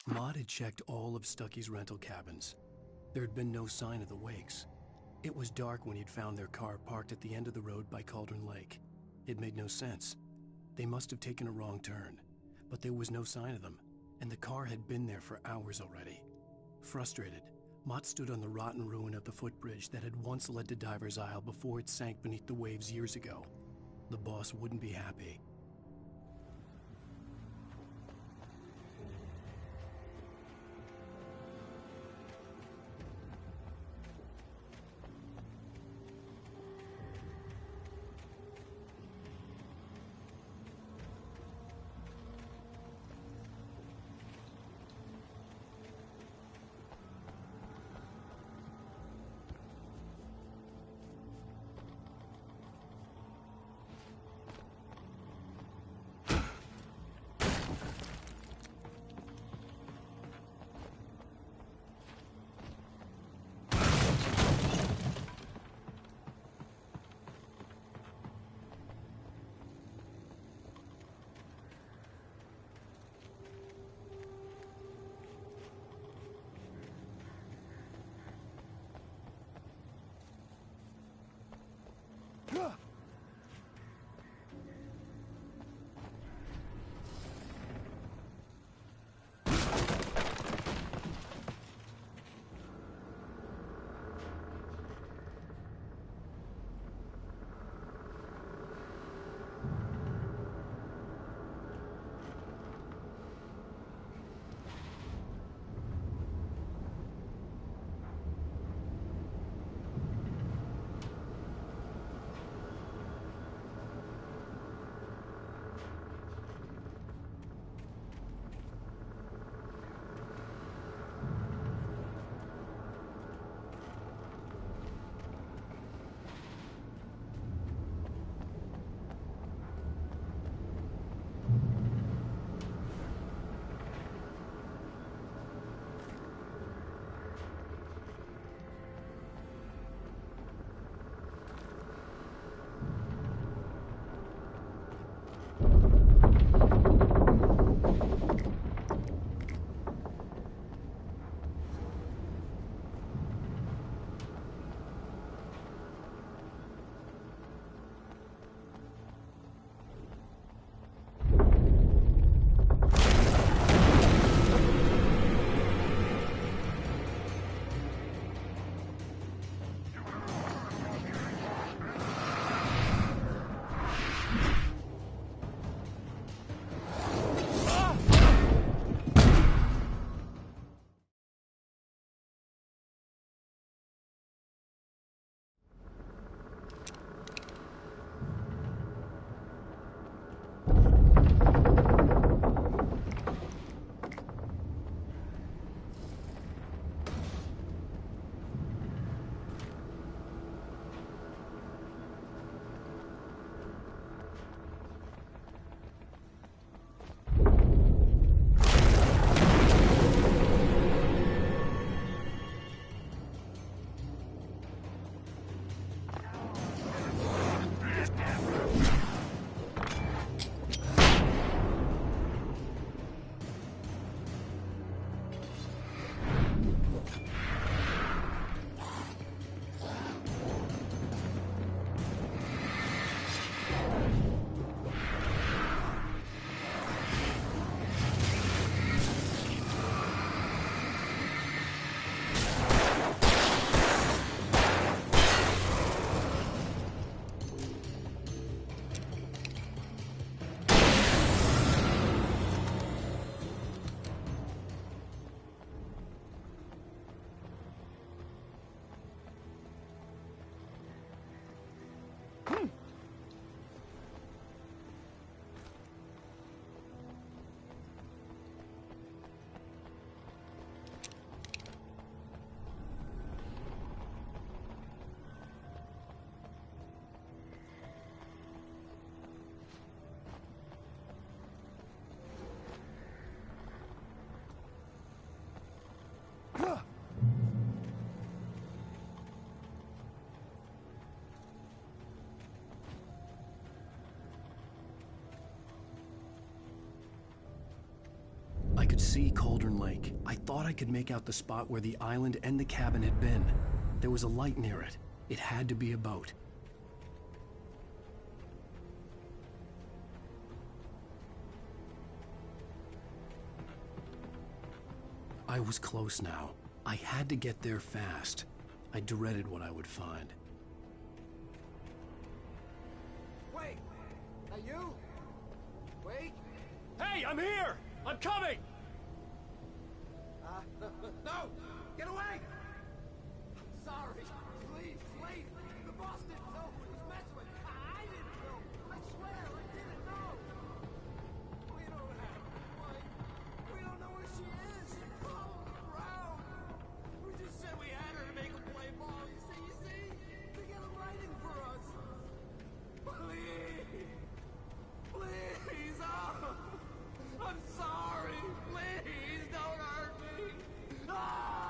Maud had checked all of Stucky's rental cabins. There had been no sign of the Wakes. It was dark when he'd found their car parked at the end of the road by Cauldron Lake. It made no sense. They must have taken a wrong turn, but there was no sign of them, and the car had been there for hours already. Frustrated, Mott stood on the rotten ruin of the footbridge that had once led to Diver's Isle before it sank beneath the waves years ago. The boss wouldn't be happy. I could see Cauldron Cauldron Lake. I thought I could make out the spot where the island and the cabin had been. There was a light near it. It had to be a boat. I was close now. I had to get there fast. I dreaded what I would find. Wait! Are you? Wait! Hey, I'm here! I'm coming! No! Get away! I'm sorry. Please, wait! The boss didn't know who he was messing with. I didn't know. I swear, I didn't know. We don't have his wife. We don't know where she is. She's probably around. We just said we had her to make a play ball. You see? To get him writing for us. Please! Please! Oh! I'm sorry! Please don't hurt me! Ah!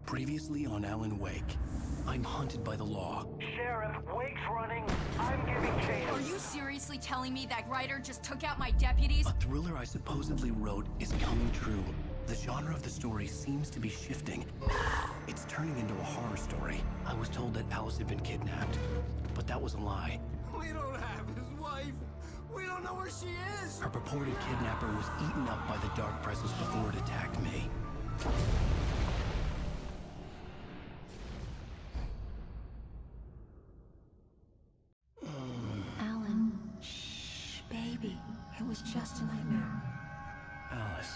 Previously on Alan Wake, I'm hunted by the law. Sheriff, Wake's running. I'm giving chase. Are you seriously telling me that writer just took out my deputies? A thriller I supposedly wrote is coming true. The genre of the story seems to be shifting. It's turning into a horror story. I was told that Alice had been kidnapped, but that was a lie. We don't have his wife. We don't know where she is. Her purported kidnapper was eaten up by the dark presence before it attacked me. Alan, shh, baby. It was just a nightmare. Alice.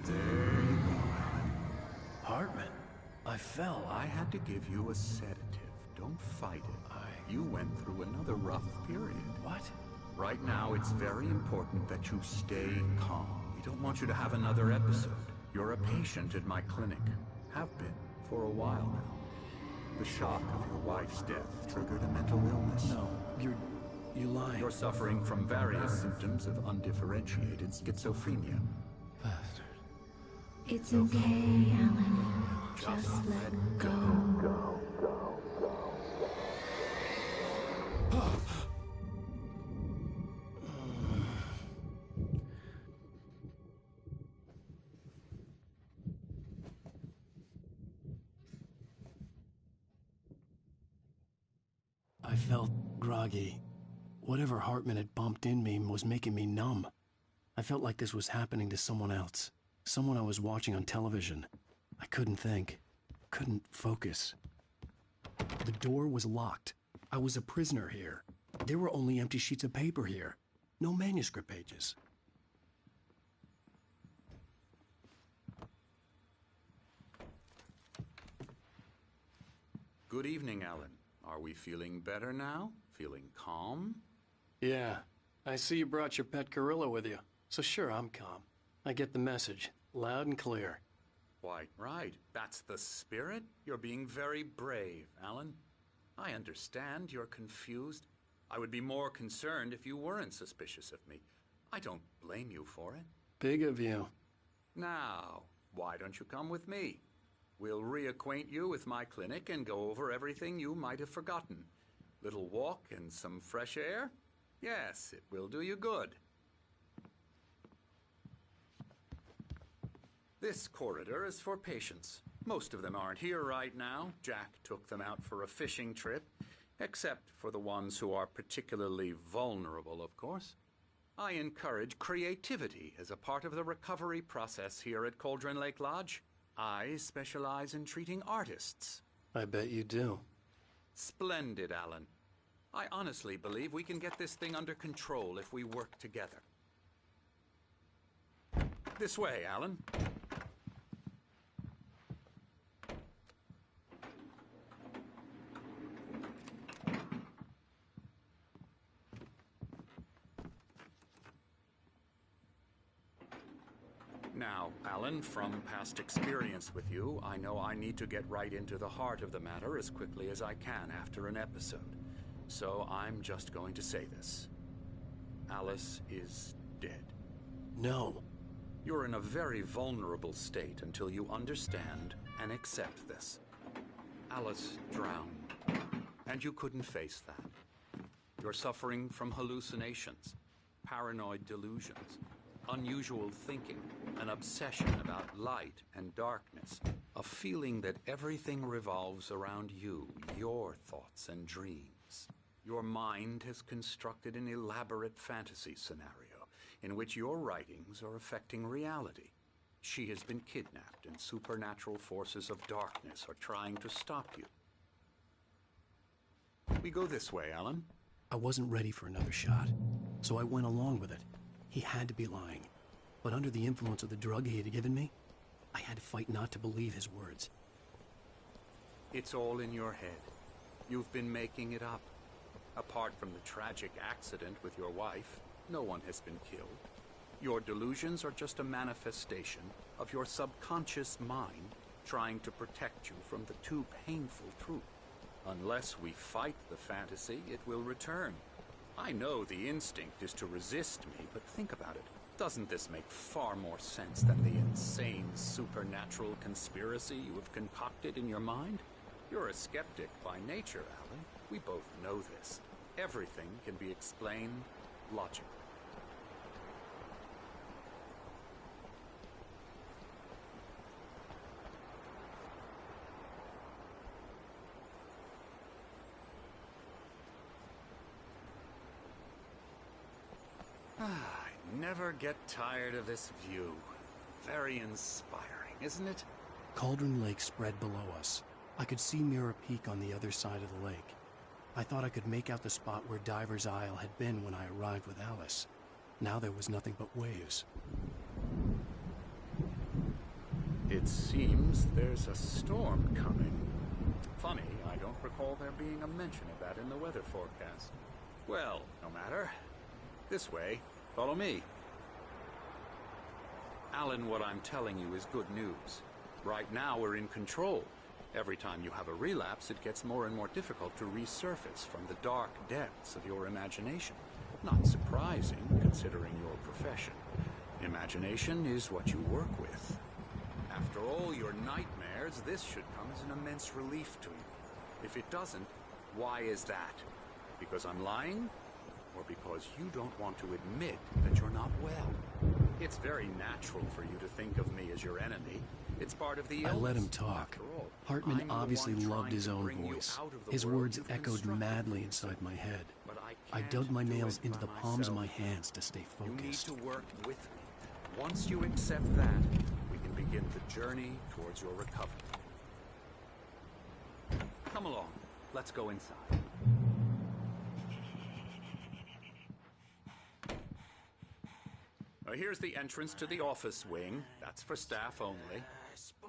There you go, Alan. Hartman. I fell. I had to give you a sedative. Don't fight it. You went through another rough period. What? Right now, it's very important that you stay calm. We don't want you to have another episode. You're a patient at my clinic. Have been for a while now. The shock of your wife's death triggered a mental illness. No, you lying. You're suffering from various symptoms of undifferentiated schizophrenia. Bastard. It's okay, Alan. Just let go. I felt groggy. Whatever Hartman had bumped in me was making me numb. I felt like this was happening to someone else. Someone I was watching on television. I couldn't think. Couldn't focus. The door was locked. I was a prisoner here. There were only empty sheets of paper here. No manuscript pages. Good evening, Alan. Are we feeling better now? Feeling calm? Yeah. I see you brought your pet gorilla with you. So sure, I'm calm. I get the message. Loud and clear. Why, right. That's the spirit. You're being very brave, Alan. I understand you're confused. I would be more concerned if you weren't suspicious of me. I don't blame you for it. Big of you. Now, why don't you come with me? We'll reacquaint you with my clinic and go over everything you might have forgotten. Little walk and some fresh air? Yes, it will do you good. This corridor is for patients. Most of them aren't here right now. Jack took them out for a fishing trip, except for the ones who are particularly vulnerable, of course. I encourage creativity as a part of the recovery process here at Cauldron Lake Lodge. I specialize in treating artists. I bet you do. Splendid, Alan. I honestly believe we can get this thing under control if we work together. This way, Alan. Now, Alan, from past experience with you, I know I need to get right into the heart of the matter as quickly as I can after an episode. So I'm just going to say this. Alice is dead. No. You're in a very vulnerable state until you understand and accept this. Alice drowned, and you couldn't face that. You're suffering from hallucinations, paranoid delusions, unusual thinking, an obsession about light and darkness, a feeling that everything revolves around you, your thoughts and dreams. Your mind has constructed an elaborate fantasy scenario in which your writings are affecting reality. She has been kidnapped and supernatural forces of darkness are trying to stop you. We go this way, Alan. I wasn't ready for another shot, so I went along with it. He had to be lying. But under the influence of the drug he had given me, I had to fight not to believe his words. It's all in your head. You've been making it up. Apart from the tragic accident with your wife, no one has been killed. Your delusions are just a manifestation of your subconscious mind trying to protect you from the too painful truth. Unless we fight the fantasy, it will return. I know the instinct is to resist me, but think about it. Doesn't this make far more sense than the insane supernatural conspiracy you have concocted in your mind? You're a skeptic by nature, Alan. We both know this. Everything can be explained logically. I never get tired of this view. Very inspiring, isn't it? Cauldron Lake spread below us. I could see Mirror Peak on the other side of the lake. I thought I could make out the spot where Diver's Isle had been when I arrived with Alice. Now there was nothing but waves. It seems there's a storm coming. Funny, I don't recall there being a mention of that in the weather forecast. Well, no matter. This way. Follow me. Alan, what I'm telling you is good news. Right now, we're in control. Every time you have a relapse, it gets more and more difficult to resurface from the dark depths of your imagination. Not surprising, considering your profession. Imagination is what you work with. After all your nightmares, this should come as an immense relief to you. If it doesn't, why is that? Because I'm lying? Or because you don't want to admit that you're not well? It's very natural for you to think of me as your enemy. It's part of the illness. I let him talk. Hartman obviously loved his own voice. His words echoed madly inside my head. I dug my nails into the palms of my hands to stay focused. You need to work with me. Once you accept that, we can begin the journey towards your recovery. Come along. Let's go inside. Here's the entrance to the office wing. That's for staff only.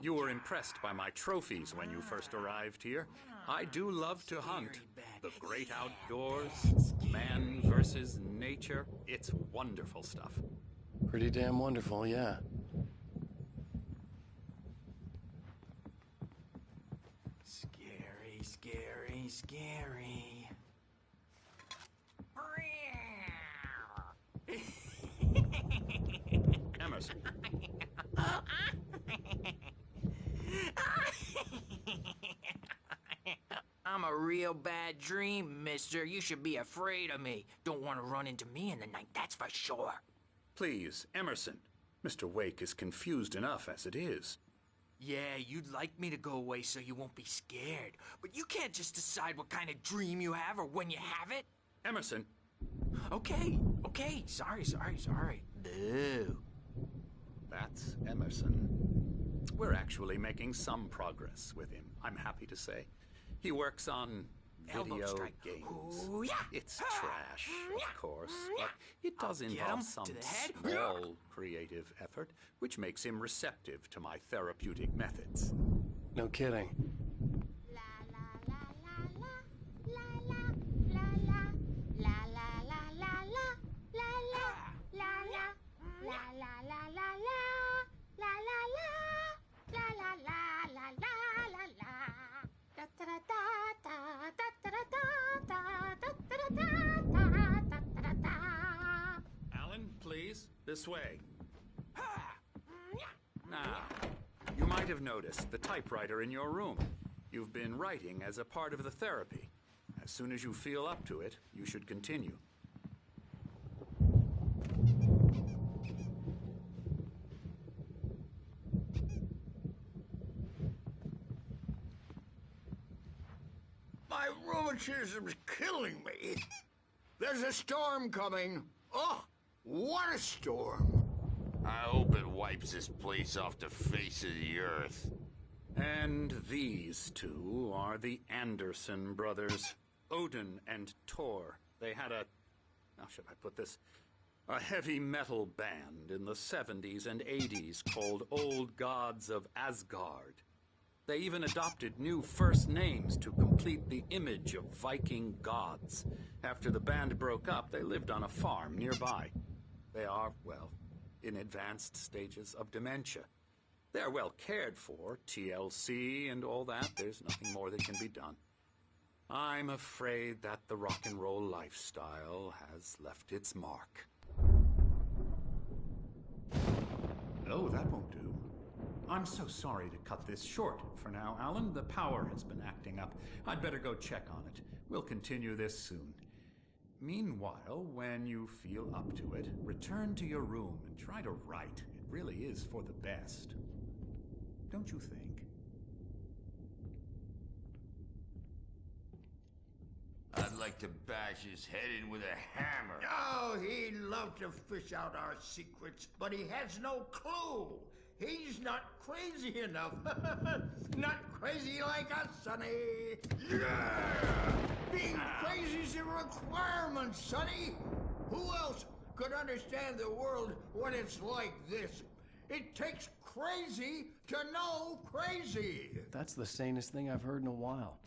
You were impressed by my trophies when you first arrived here. I do love to hunt. The great outdoors, man versus nature. It's wonderful stuff. Pretty damn wonderful, yeah. Scary, scary, scary. Emerson. I'm a real bad dream, mister. You should be afraid of me. Don't want to run into me in the night, that's for sure. Please, Emerson. Mr. Wake is confused enough as it is. Yeah, you'd like me to go away so you won't be scared. But you can't just decide what kind of dream you have or when you have it. Emerson. Okay. Sorry. Boo. That's Emerson. We're actually making some progress with him, I'm happy to say. He works on Elbow video strike. games. Ooh, yeah. It's trash, of course, but it does I'll get involve him some to the head. small creative effort, which makes him receptive to my therapeutic methods. No kidding. Alan, please, this way. Now, you might have noticed the typewriter in your room. You've been writing as a part of the therapy. As soon as you feel up to it, you should continue. My rheumatism's killing me. There's a storm coming. Oh, what a storm. I hope it wipes this place off the face of the earth. And these two are the Anderson brothers, Odin and Tor. They had a, how should I put this, a heavy metal band in the 70s and 80s called Old Gods of Asgard. They even adopted new first names to complete the image of Viking gods. After the band broke up, they lived on a farm nearby. They are, well, in advanced stages of dementia. They're well cared for, TLC and all that. There's nothing more that can be done. I'm afraid that the rock and roll lifestyle has left its mark. Oh, that won't do. I'm so sorry to cut this short for now, Alan. The power has been acting up. I'd better go check on it. We'll continue this soon. Meanwhile, when you feel up to it, return to your room and try to write. It really is for the best. Don't you think? I'd like to bash his head in with a hammer. Oh, he'd love to fish out our secrets, but he has no clue. He's not crazy enough. Not crazy like us, Sonny. Yeah! Being crazy's a requirement, Sonny. Who else could understand the world when it's like this? It takes crazy to know crazy. That's the sanest thing I've heard in a while.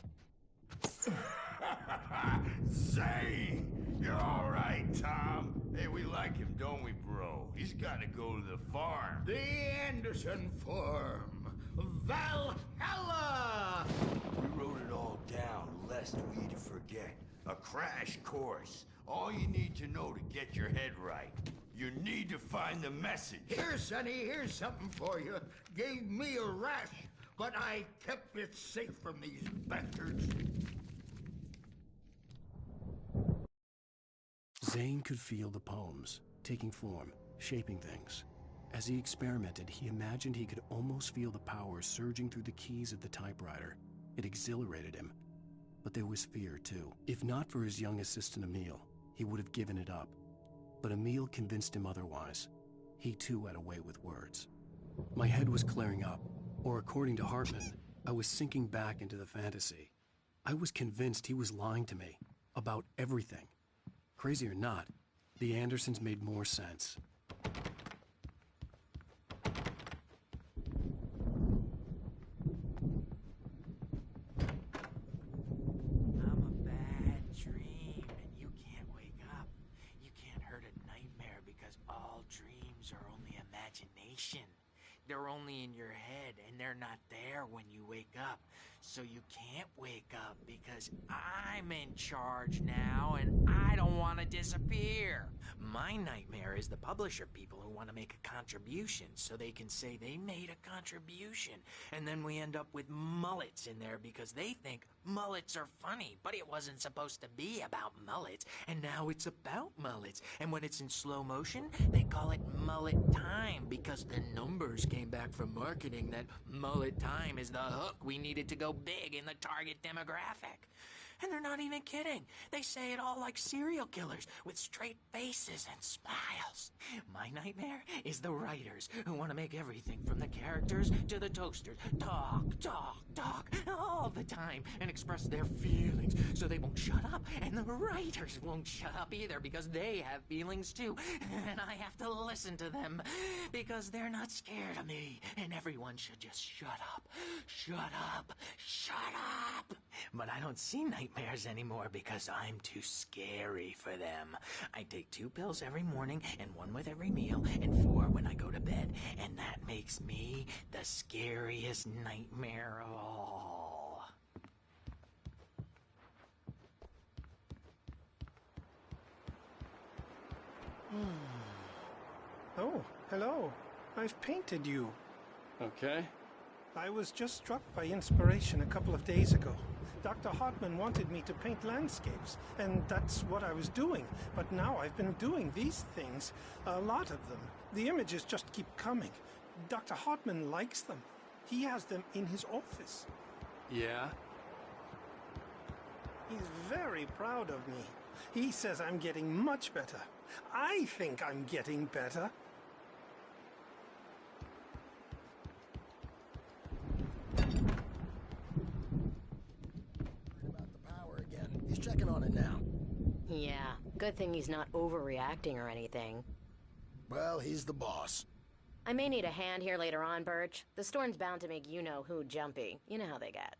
Zane! You're all right, Tom. Hey, we like him, don't we, bro? He's got to go to the farm. The Anderson Farm. Valhalla! We wrote it all down, lest we forget. A crash course. All you need to know to get your head right. You need to find the message. Here, Sonny, here's something for you. Gave me a rash, but I kept it safe from these bastards. Zane could feel the poems, taking form, shaping things. As he experimented, he imagined he could almost feel the power surging through the keys of the typewriter. It exhilarated him. But there was fear, too. If not for his young assistant Emil, he would have given it up. But Emil convinced him otherwise. He too had a way with words. My head was clearing up, or according to Hartman, I was sinking back into the fantasy. I was convinced he was lying to me, about everything. Crazy or not, the Andersons made more sense. I'm a bad dream, and you can't wake up. You can't hurt a nightmare because all dreams are only imagination. They're only in your head, and they're not there when you wake up. So you can't wake up because I'm in charge now and I don't want to disappear. My nightmare is the publisher people who want to make a contribution so they can say they made a contribution. And then we end up with mullets in there because they think mullets are funny. But it wasn't supposed to be about mullets. And now it's about mullets. And when it's in slow motion, they call it mullet time because the numbers came back from marketing that mullet time is the hook we needed to go big in the target demographic. And they're not even kidding. They say it all like serial killers with straight faces and smiles. My nightmare is the writers who want to make everything from the characters to the toasters talk all the time and express their feelings so they won't shut up. And the writers won't shut up either because they have feelings too. And I have to listen to them because they're not scared of me. And everyone should just shut up. Shut up. Shut up. But I don't see nightmares anymore because I'm too scary for them. I take 2 pills every morning and 1 with every meal and 4 when I go to bed. And that makes me the scariest nightmare of all. Oh, hello. I've painted you. Okay. I was just struck by inspiration a couple of days ago. Dr. Hartman wanted me to paint landscapes, and that's what I was doing. But now I've been doing these things, a lot of them. The images just keep coming. Dr. Hartman likes them. He has them in his office. Yeah? He's very proud of me. He says I'm getting much better. I think I'm getting better. He's checking on it now. Yeah, good thing he's not overreacting or anything. Well, he's the boss. I may need a hand here later on, Birch. The storm's bound to make you-know-who jumpy. You know how they get.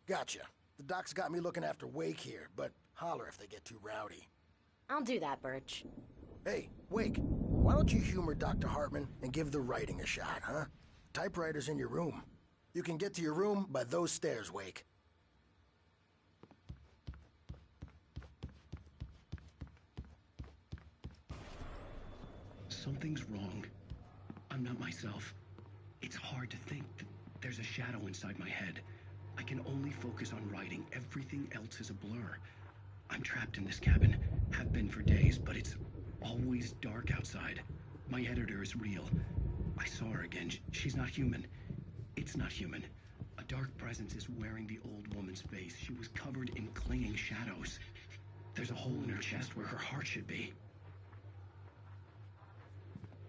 Gotcha. The doc's got me looking after Wake here, but holler if they get too rowdy. I'll do that, Birch. Hey, Wake, why don't you humor Dr. Hartman and give the writing a shot, huh? Typewriter's in your room. You can get to your room by those stairs, Wake. Something's wrong. I'm not myself. It's hard to think that there's a shadow inside my head. I can only focus on writing. Everything else is a blur. I'm trapped in this cabin. Have been for days, but it's always dark outside. My editor is real. I saw her again. She's not human. It's not human. A dark presence is wearing the old woman's face. She was covered in clinging shadows. There's a hole in her chest where her heart should be.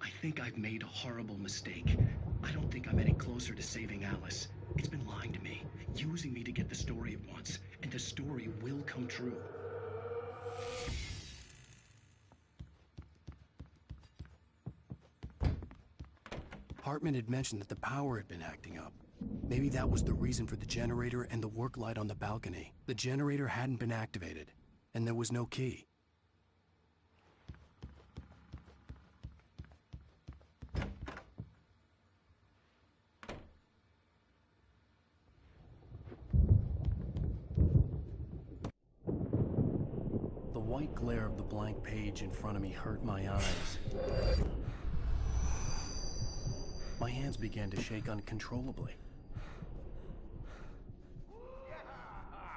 I think I've made a horrible mistake. I don't think I'm any closer to saving Alice. It's been lying to me, using me to get the story it wants, and the story will come true. Hartman had mentioned that the power had been acting up. Maybe that was the reason for the generator and the work light on the balcony. The generator hadn't been activated, and there was no key. The white glare of the blank page in front of me hurt my eyes. My hands began to shake uncontrollably.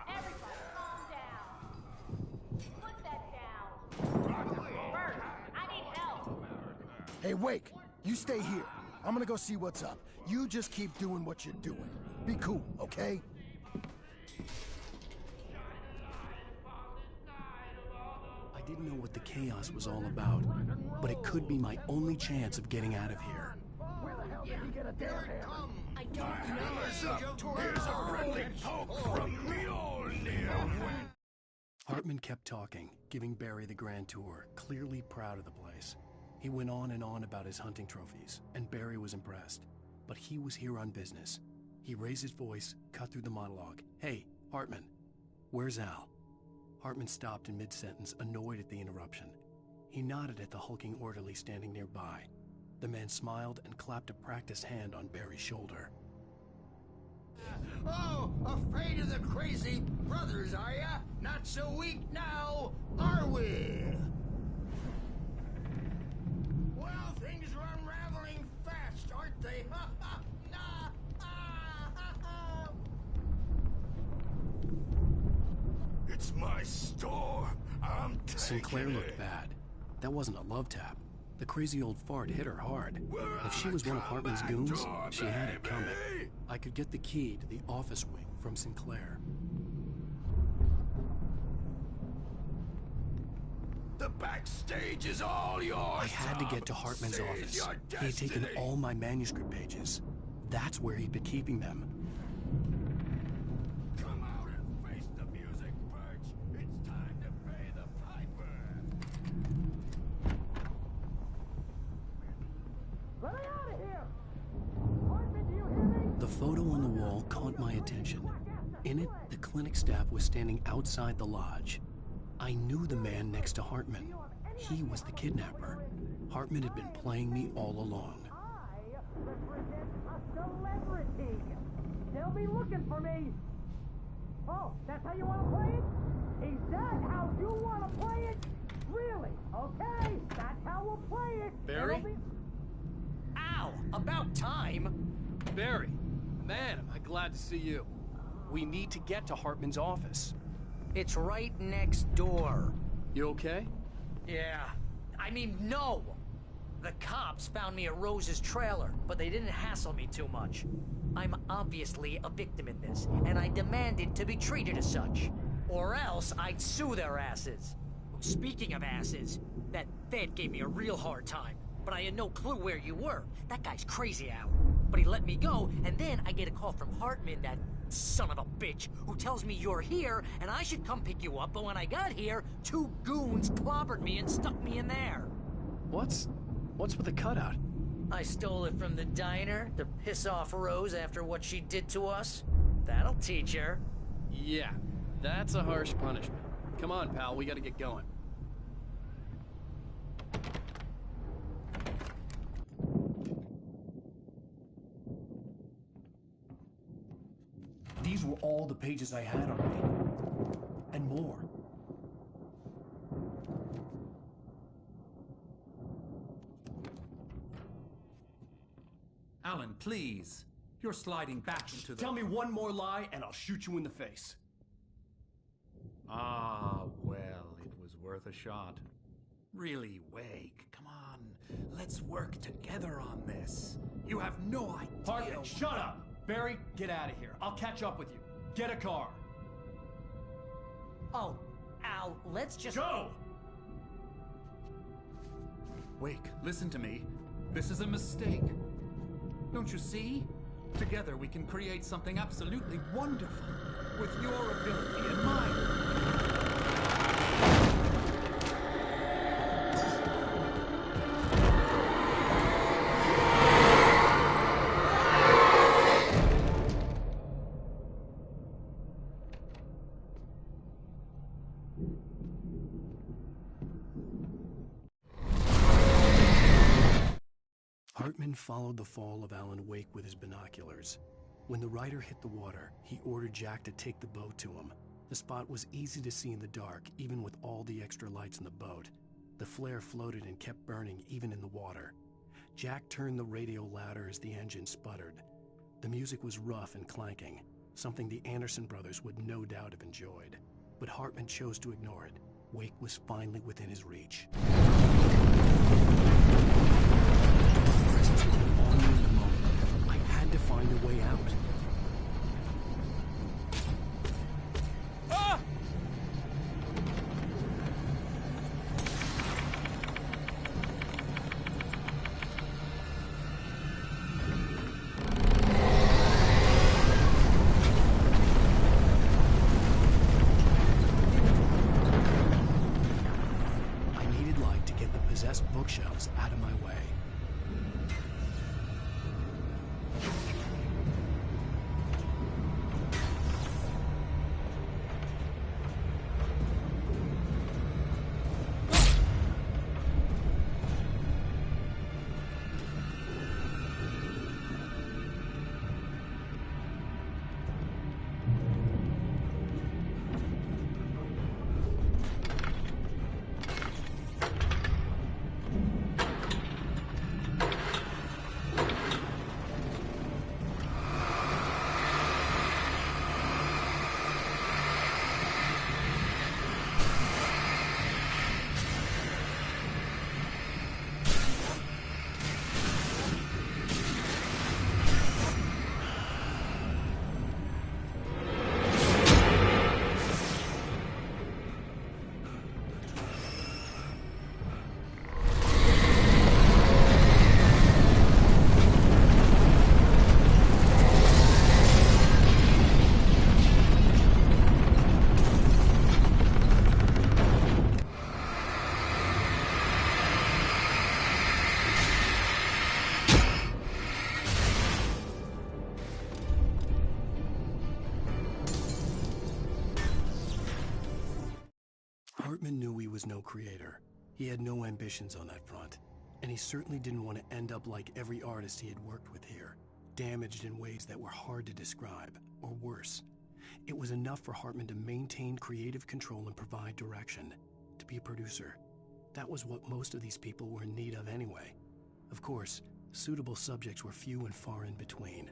Everybody calm down. Put that down. Bert, I need help. Hey, Wake, you stay here. I'm gonna go see what's up. You just keep doing what you're doing. Be cool, okay? I didn't know what the chaos was all about, but it could be my only chance of getting out of here. Where the hell did he get a damn hammer? I don't know. Here's a friendly poke from Mjolnir. Hartman kept talking, giving Barry the grand tour, clearly proud of the place. He went on and on about his hunting trophies, and Barry was impressed. But he was here on business. He raised his voice, cut through the monologue. Hey, Hartman, where's Al? Hartman stopped in mid-sentence, annoyed at the interruption. He nodded at the hulking orderly standing nearby. The man smiled and clapped a practiced hand on Barry's shoulder. Oh, afraid of the crazy brothers, are ya? Not so weak now, are we? Well, things are unraveling fast, aren't they? It's my store. I'm taking Sinclair looked it. bad. That wasn't a love tap. The crazy old fart hit her hard. If she was one of Hartman's goons, she had it coming. I could get the key to the office wing from Sinclair. The backstage is all yours. I had to get to Hartman's office. He had taken all my manuscript pages. That's where he'd been keeping them. Come out and face the music, Birch. It's time to pay the piper. Let me out of here! Hartman, do you hear me? The photo on the wall caught my attention. In it, the clinic staff was standing outside the lodge. I knew the man next to Hartman. He was the kidnapper. Hartman had been playing me all along. I represent a celebrity. They'll be looking for me. Oh, that's how you want to play it? Is that how you want to play it? Really? Okay, that's how we'll play it. Barry? Ow! About time! Barry, man, am I glad to see you. We need to get to Hartman's office. It's right next door. You okay? Yeah. I mean, no! The cops found me at Rose's trailer, but they didn't hassle me too much. I'm obviously a victim in this, and I demanded to be treated as such. Or else I'd sue their asses. Speaking of asses, that Fed gave me a real hard time, but I had no clue where you were. That guy's crazy, Al. But he let me go, and then I get a call from Hartman, that son of a bitch, who tells me you're here, and I should come pick you up, but when I got here, 2 goons clobbered me and stuck me in there. What's with the cutout? I stole it from the diner to piss off Rose after what she did to us. That'll teach her. Yeah, that's a harsh punishment. Come on, pal, we gotta get going. These were all the pages I had on me. And more. Alan, please. You're sliding back into the... Tell me one more lie and I'll shoot you in the face. Ah, well, it was worth a shot. Really, Wake, come on. Let's work together on this. You have no idea... Hartman, shut up! Barry, get out of here. I'll catch up with you. Get a car. Oh, Al, let's just... Go! Wake, listen to me. This is a mistake. Don't you see? Together we can create something absolutely wonderful. With your ability and mine. Hartman followed the fall of Alan Wake with his binoculars. When the rider hit the water, he ordered Jack to take the boat to him. The spot was easy to see in the dark, even with all the extra lights in the boat. The flare floated and kept burning even in the water. Jack turned the radio louder as the engine sputtered. The music was rough and clanking, something the Anderson brothers would no doubt have enjoyed. But Hartman chose to ignore it. Wake was finally within his reach. Presence would be on me in a moment. I had to find a way out. Ah! I needed light to get the possessed bookshelves out of my way. Hartman knew he was no creator. He had no ambitions on that front. And he certainly didn't want to end up like every artist he had worked with here, damaged in ways that were hard to describe, or worse. It was enough for Hartman to maintain creative control and provide direction, to be a producer. That was what most of these people were in need of anyway. Of course, suitable subjects were few and far in between.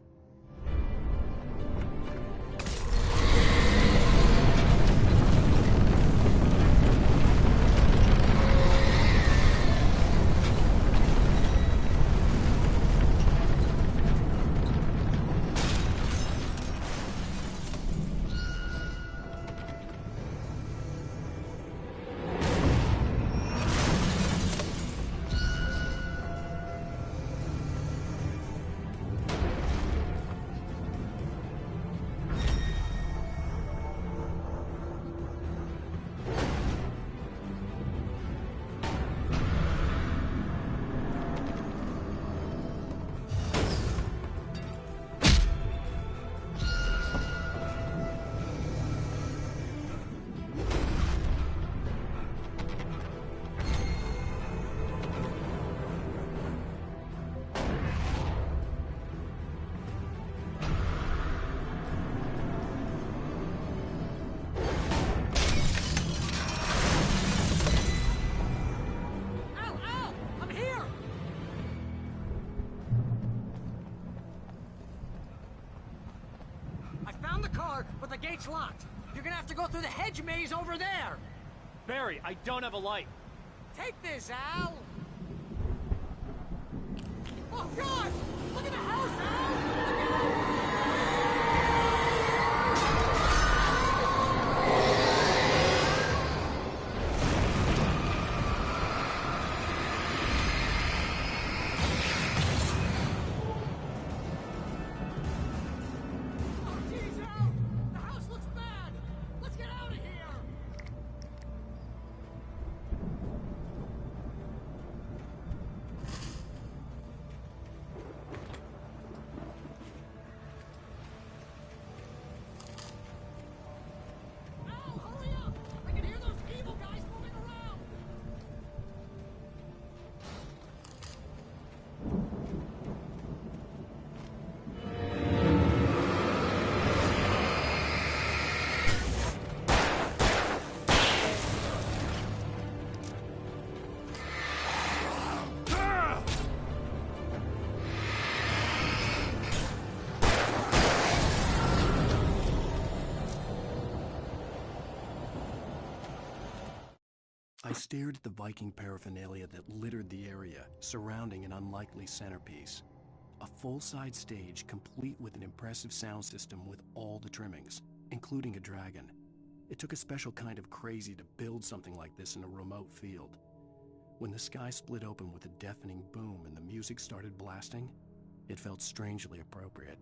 But the gate's locked. You're gonna have to go through the hedge maze over there. Barry, I don't have a light. Take this, Al. Oh, God! Look at the house, Al! I stared at the Viking paraphernalia that littered the area, surrounding an unlikely centerpiece. A full-size stage complete with an impressive sound system with all the trimmings, including a dragon. It took a special kind of crazy to build something like this in a remote field. When the sky split open with a deafening boom and the music started blasting, it felt strangely appropriate.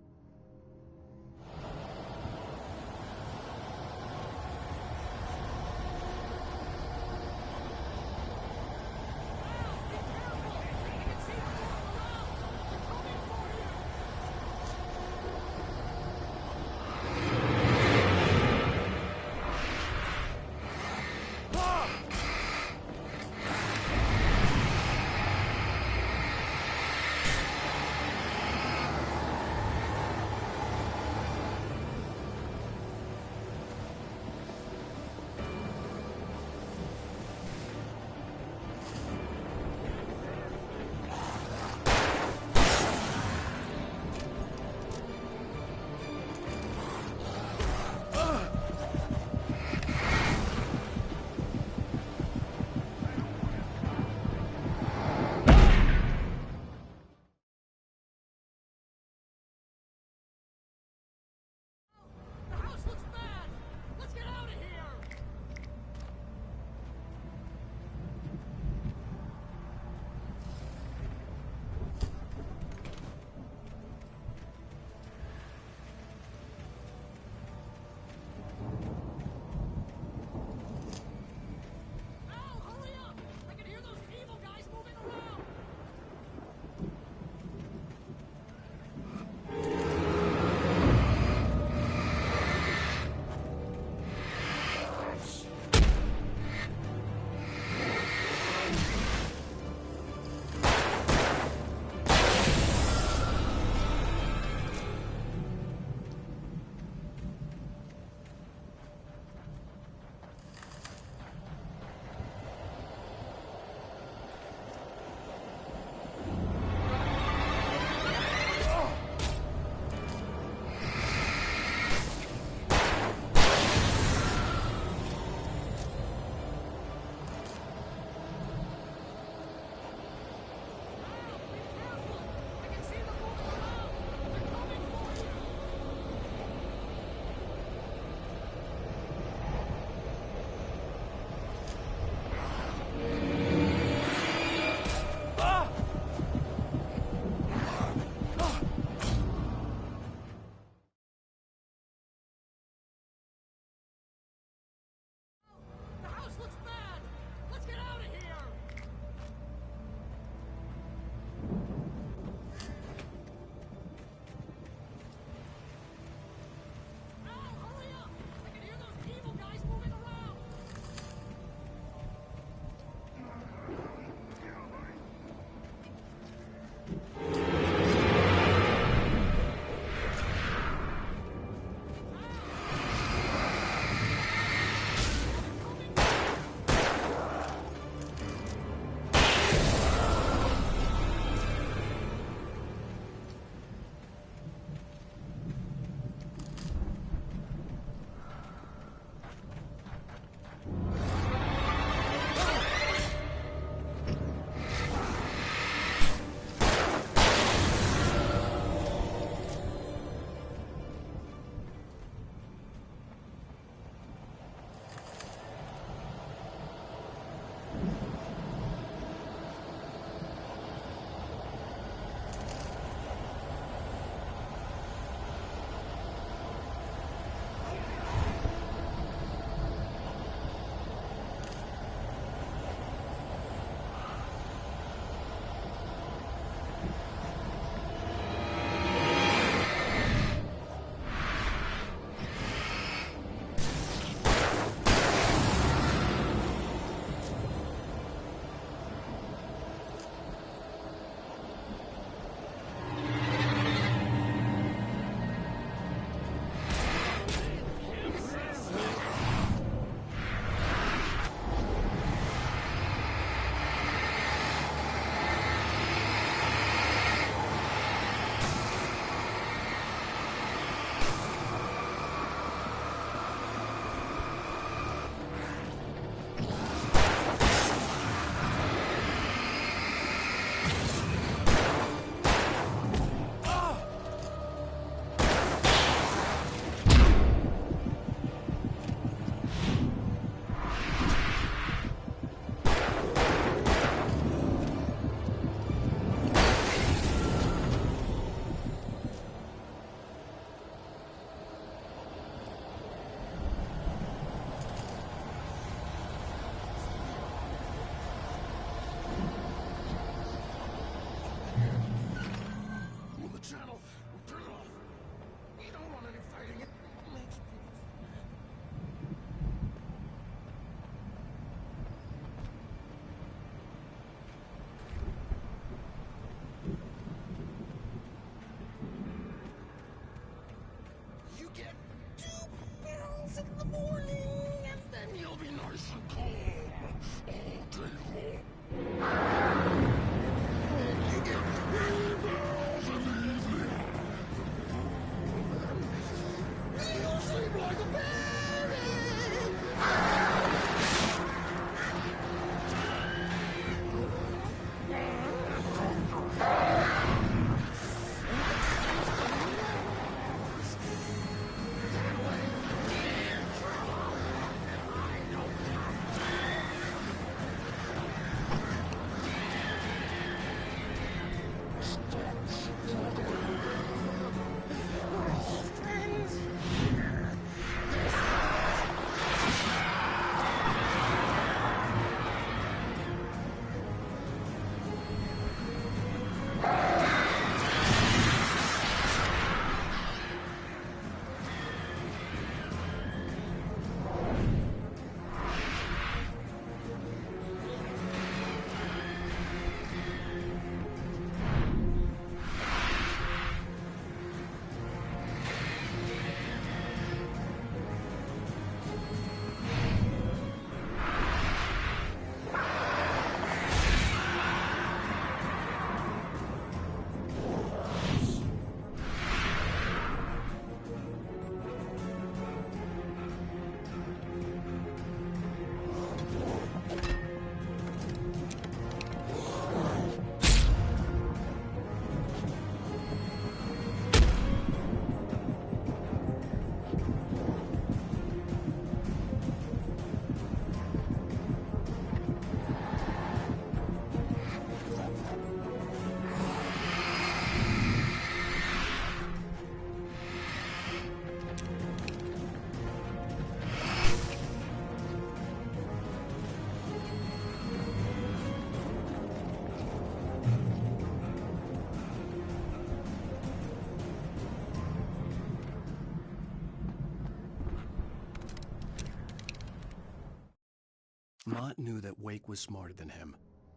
Mott knew that Wake was smarter than him.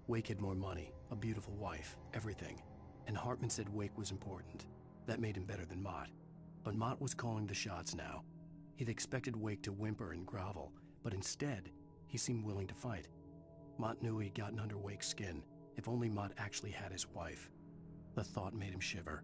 Wake had more money, a beautiful wife, everything. And Hartman said Wake was important. That made him better than Mott. But Mott was calling the shots now. He'd expected Wake to whimper and grovel, but instead, he seemed willing to fight. Mott knew he'd gotten under Wake's skin. If only Mott actually had his wife. The thought made him shiver.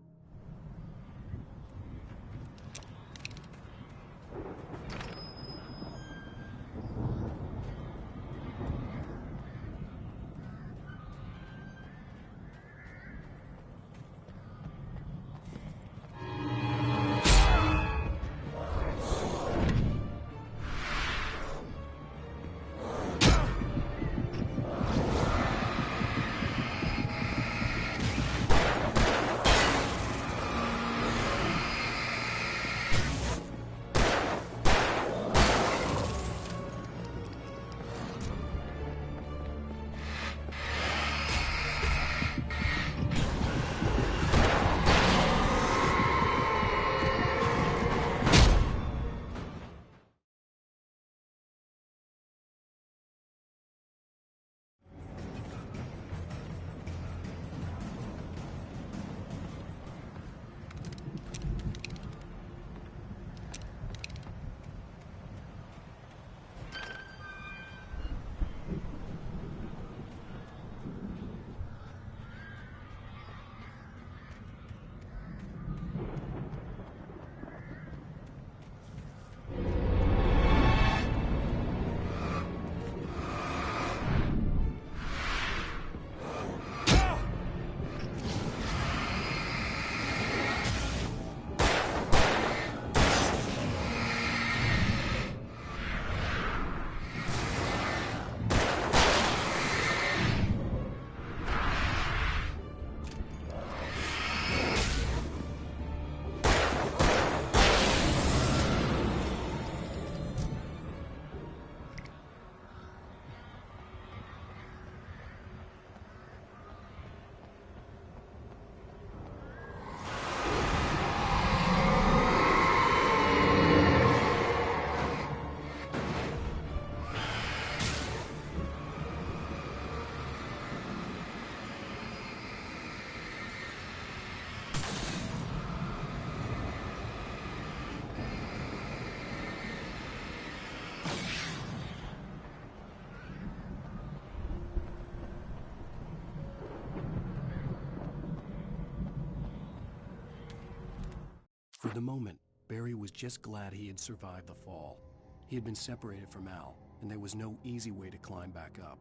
For the moment, Barry was just glad he had survived the fall. He had been separated from Al, and there was no easy way to climb back up.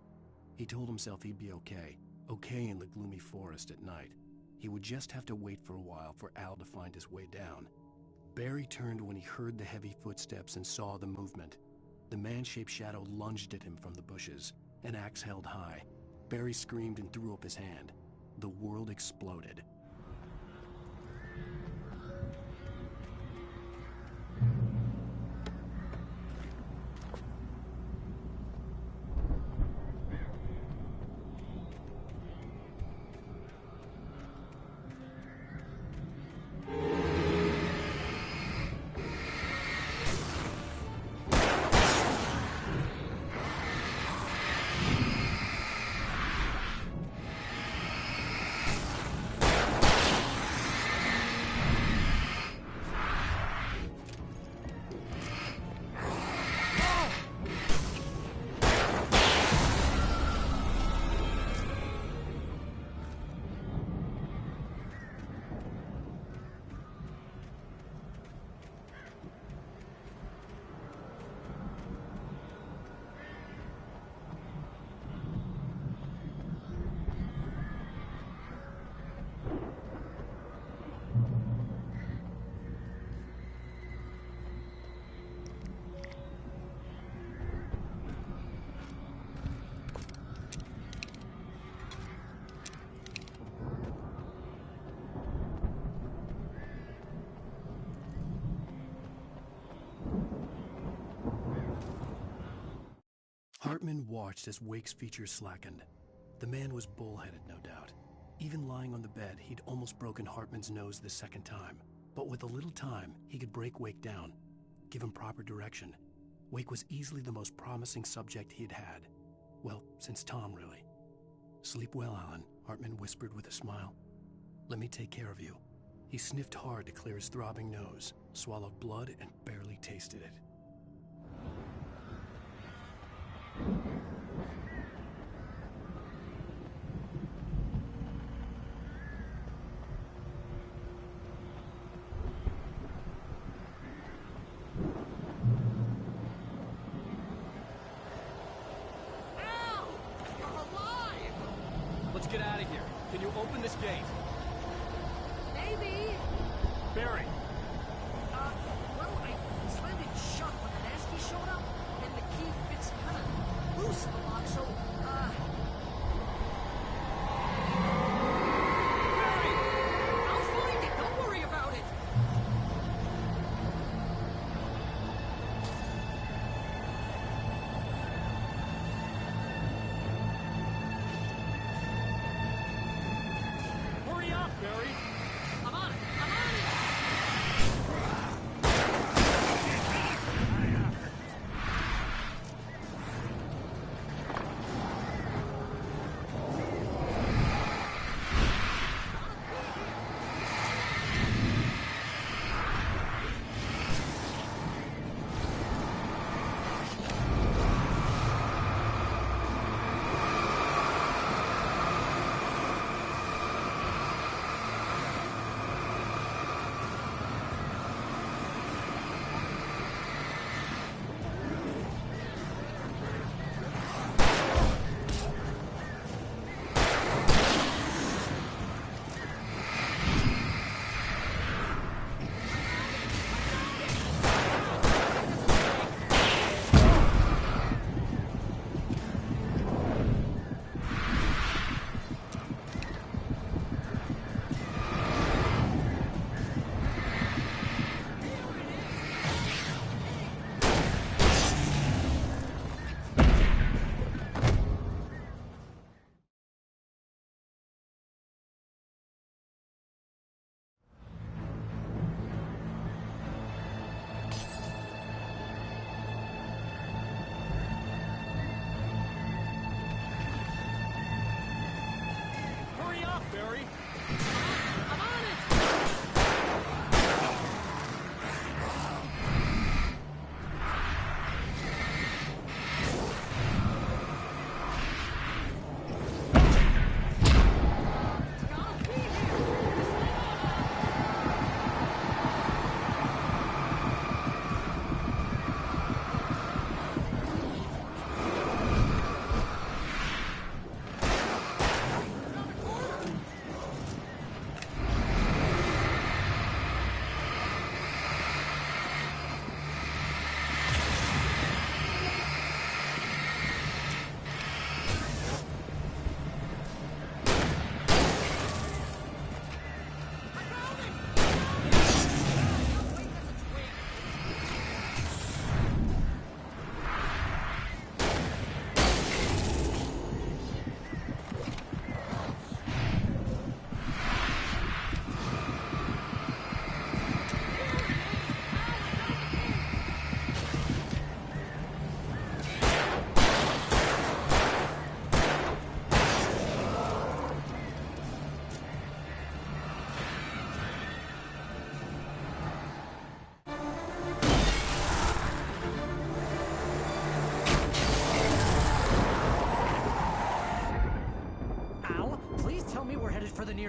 He told himself he'd be okay in the gloomy forest at night. He would just have to wait for a while for Al to find his way down. Barry turned when he heard the heavy footsteps and saw the movement. The man-shaped shadow lunged at him from the bushes, an axe held high. Barry screamed and threw up his hand. The world exploded. Hartman watched as Wake's features slackened. The man was bullheaded, no doubt. Even lying on the bed, he'd almost broken Hartman's nose the second time. But with a little time, he could break Wake down, give him proper direction. Wake was easily the most promising subject he'd had. Well, since Tom, really. "Sleep well, Alan," Hartman whispered with a smile. "Let me take care of you." He sniffed hard to clear his throbbing nose, swallowed blood, and barely tasted it. Let's get out of here. Can you open this gate? Maybe. Barry! Well, I slammed it shut when the nasty showed up, and the key fits kind of loose in the lock, so, Barry! I'll find it, don't worry about it! Hurry up, Barry! I'm on it! I'm on it!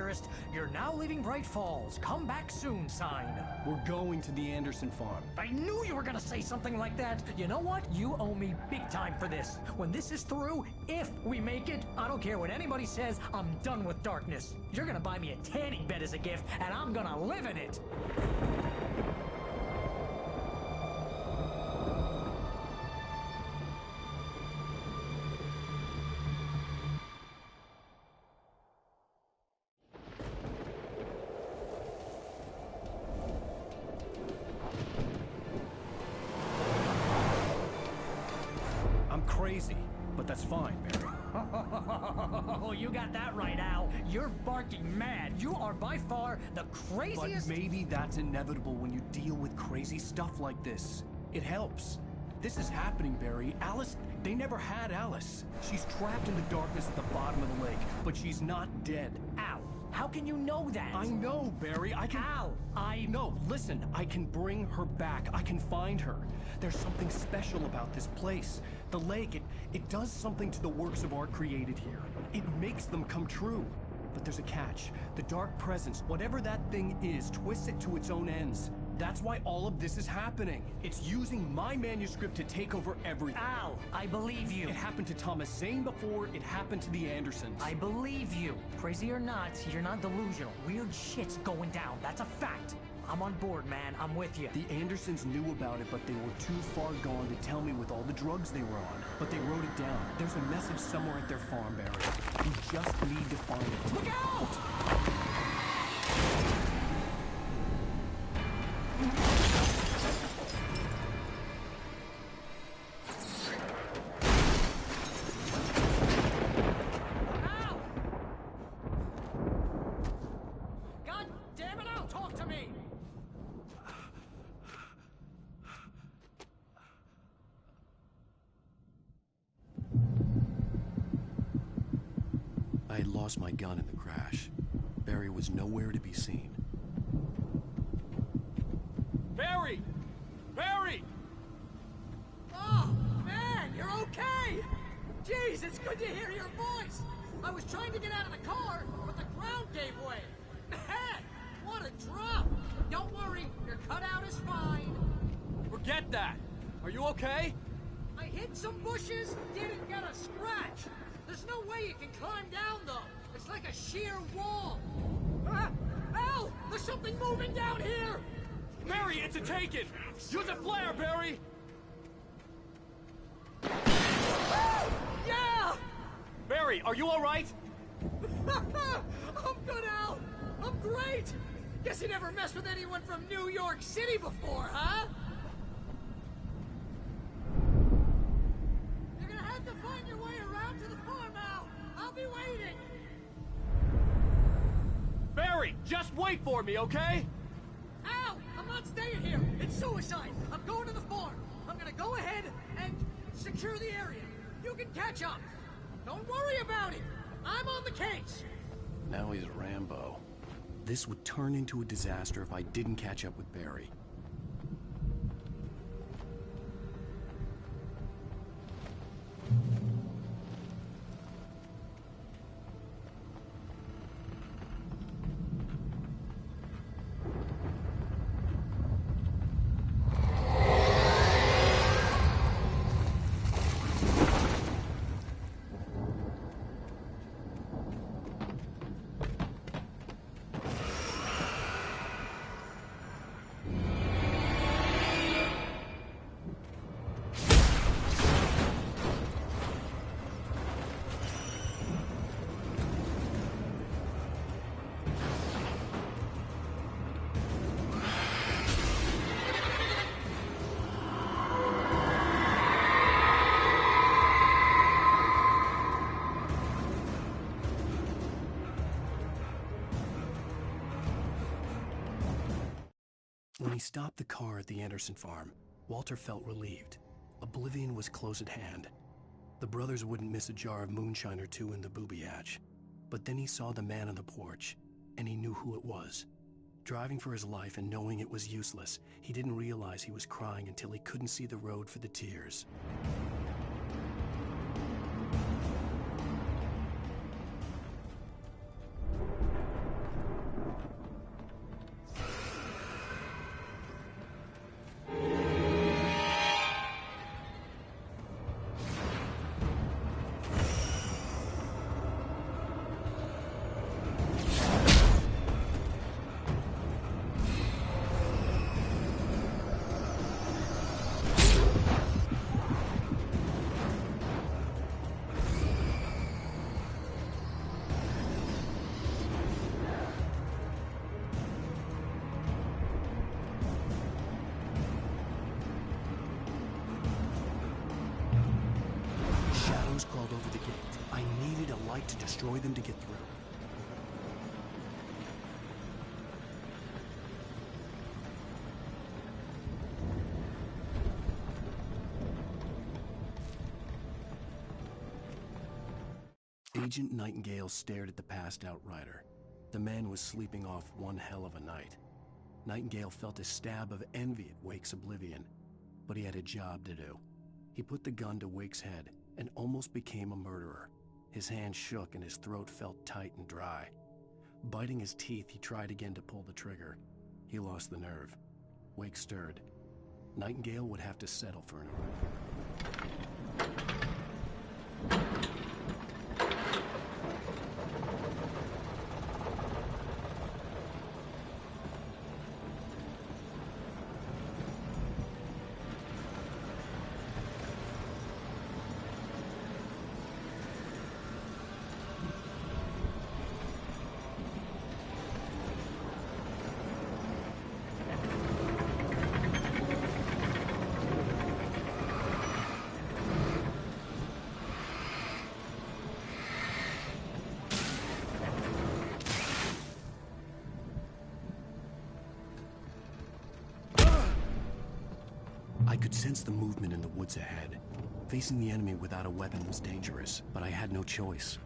tourist. You're now leaving Bright Falls. Come back soon sign. We're going to the Anderson farm. I knew you were gonna say something like that. You know what? You owe me big time for this. When this is through, if we make it, I don't care what anybody says, I'm done with darkness. You're gonna buy me a tanning bed as a gift, and I'm gonna live in it. Crazy, but that's fine, Barry. Oh, you got that right, Al. You're barking mad. You are by far the craziest... But maybe that's inevitable when you deal with crazy stuff like this. It helps. This is happening, Barry. Alice, they never had Alice. She's trapped in the darkness at the bottom of the lake, but she's not dead. Al, how can you know that? I know, Barry. I can... Al, No, listen. I can bring her back. I can find her. There's something special about this place. The lake, it does something to the works of art created here. It makes them come true. But there's a catch. The dark presence, whatever that thing is, twists it to its own ends. That's why all of this is happening. It's using my manuscript to take over everything. Al, I believe you. It happened to Thomas Zane before, it happened to the Andersons. I believe you. Crazy or not, you're not delusional. Weird shit's going down. That's a fact. I'm on board, man. I'm with you. The Andersons knew about it, but they were too far gone to tell me with all the drugs they were on. But they wrote it down. There's a message somewhere at their farm, Barry. You just need to find it. Look out! I had lost my gun in the crash. Barry was nowhere to be seen. Barry! Barry! Oh, man, you're okay! Jeez, it's good to hear your voice! I was trying to get out of the car, but the ground gave way. Man, what a drop! Don't worry, your cutout is fine. Forget that! Are you okay? I hit some bushes, didn't get a scratch. There's no way you can climb down, though. It's like a sheer wall. Ah! Al! There's something moving down here! Barry, it's a Taken! Use a flare, Barry! Yeah! Barry, are you alright? I'm good, Al! I'm great! Guess you never messed with anyone from New York City before, huh? You're gonna have to find your way around to the farm, Al! I'll be waiting! Barry, just wait for me, okay? Al! I'm not staying here! It's suicide! I'm going to the farm! I'm gonna go ahead and secure the area. You can catch up. Don't worry about it. I'm on the case. Now he's Rambo. This would turn into a disaster if I didn't catch up with Barry. When he stopped the car at the Anderson farm, Walter felt relieved. Oblivion was close at hand. The brothers wouldn't miss a jar of moonshine or two in the booby hatch. But then he saw the man on the porch, and he knew who it was. Driving for his life and knowing it was useless, he didn't realize he was crying until he couldn't see the road for the tears. shadows crawled over the gate. I needed a light to destroy them to get through. Agent Nightingale stared at the passed-out rider. The man was sleeping off one hell of a night. Nightingale felt a stab of envy at Wake's oblivion, but he had a job to do. He put the gun to Wake's head and almost became a murderer. His hand shook and his throat felt tight and dry. Biting his teeth, he tried again to pull the trigger. He lost the nerve. Wake stirred. Nightingale would have to settle for an arrest. I could sense the movement in the woods ahead. Facing the enemy without a weapon was dangerous, but I had no choice.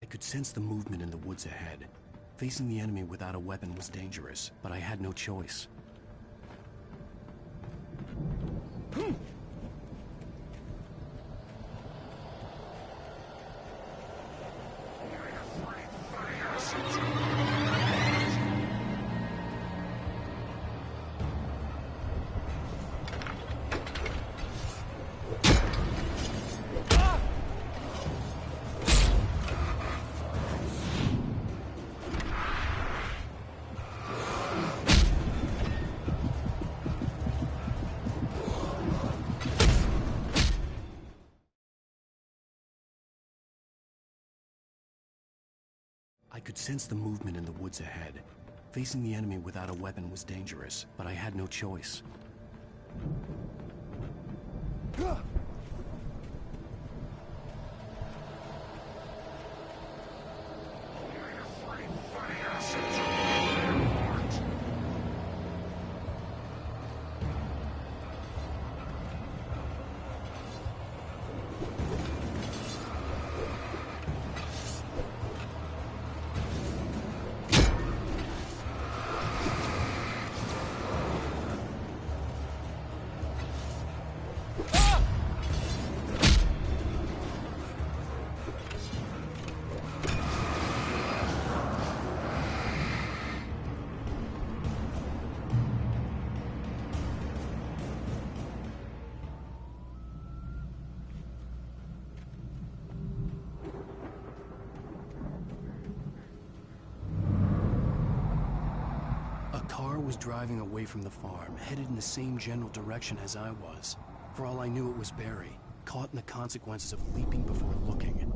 I could sense the movement in the woods ahead. Facing the enemy without a weapon was dangerous, but I had no choice. I could sense the movement in the woods ahead. Facing the enemy without a weapon was dangerous, but I had no choice. Was driving away from the farm, headed in the same general direction as I was. For all I knew, it was Barry, caught in the consequences of leaping before looking.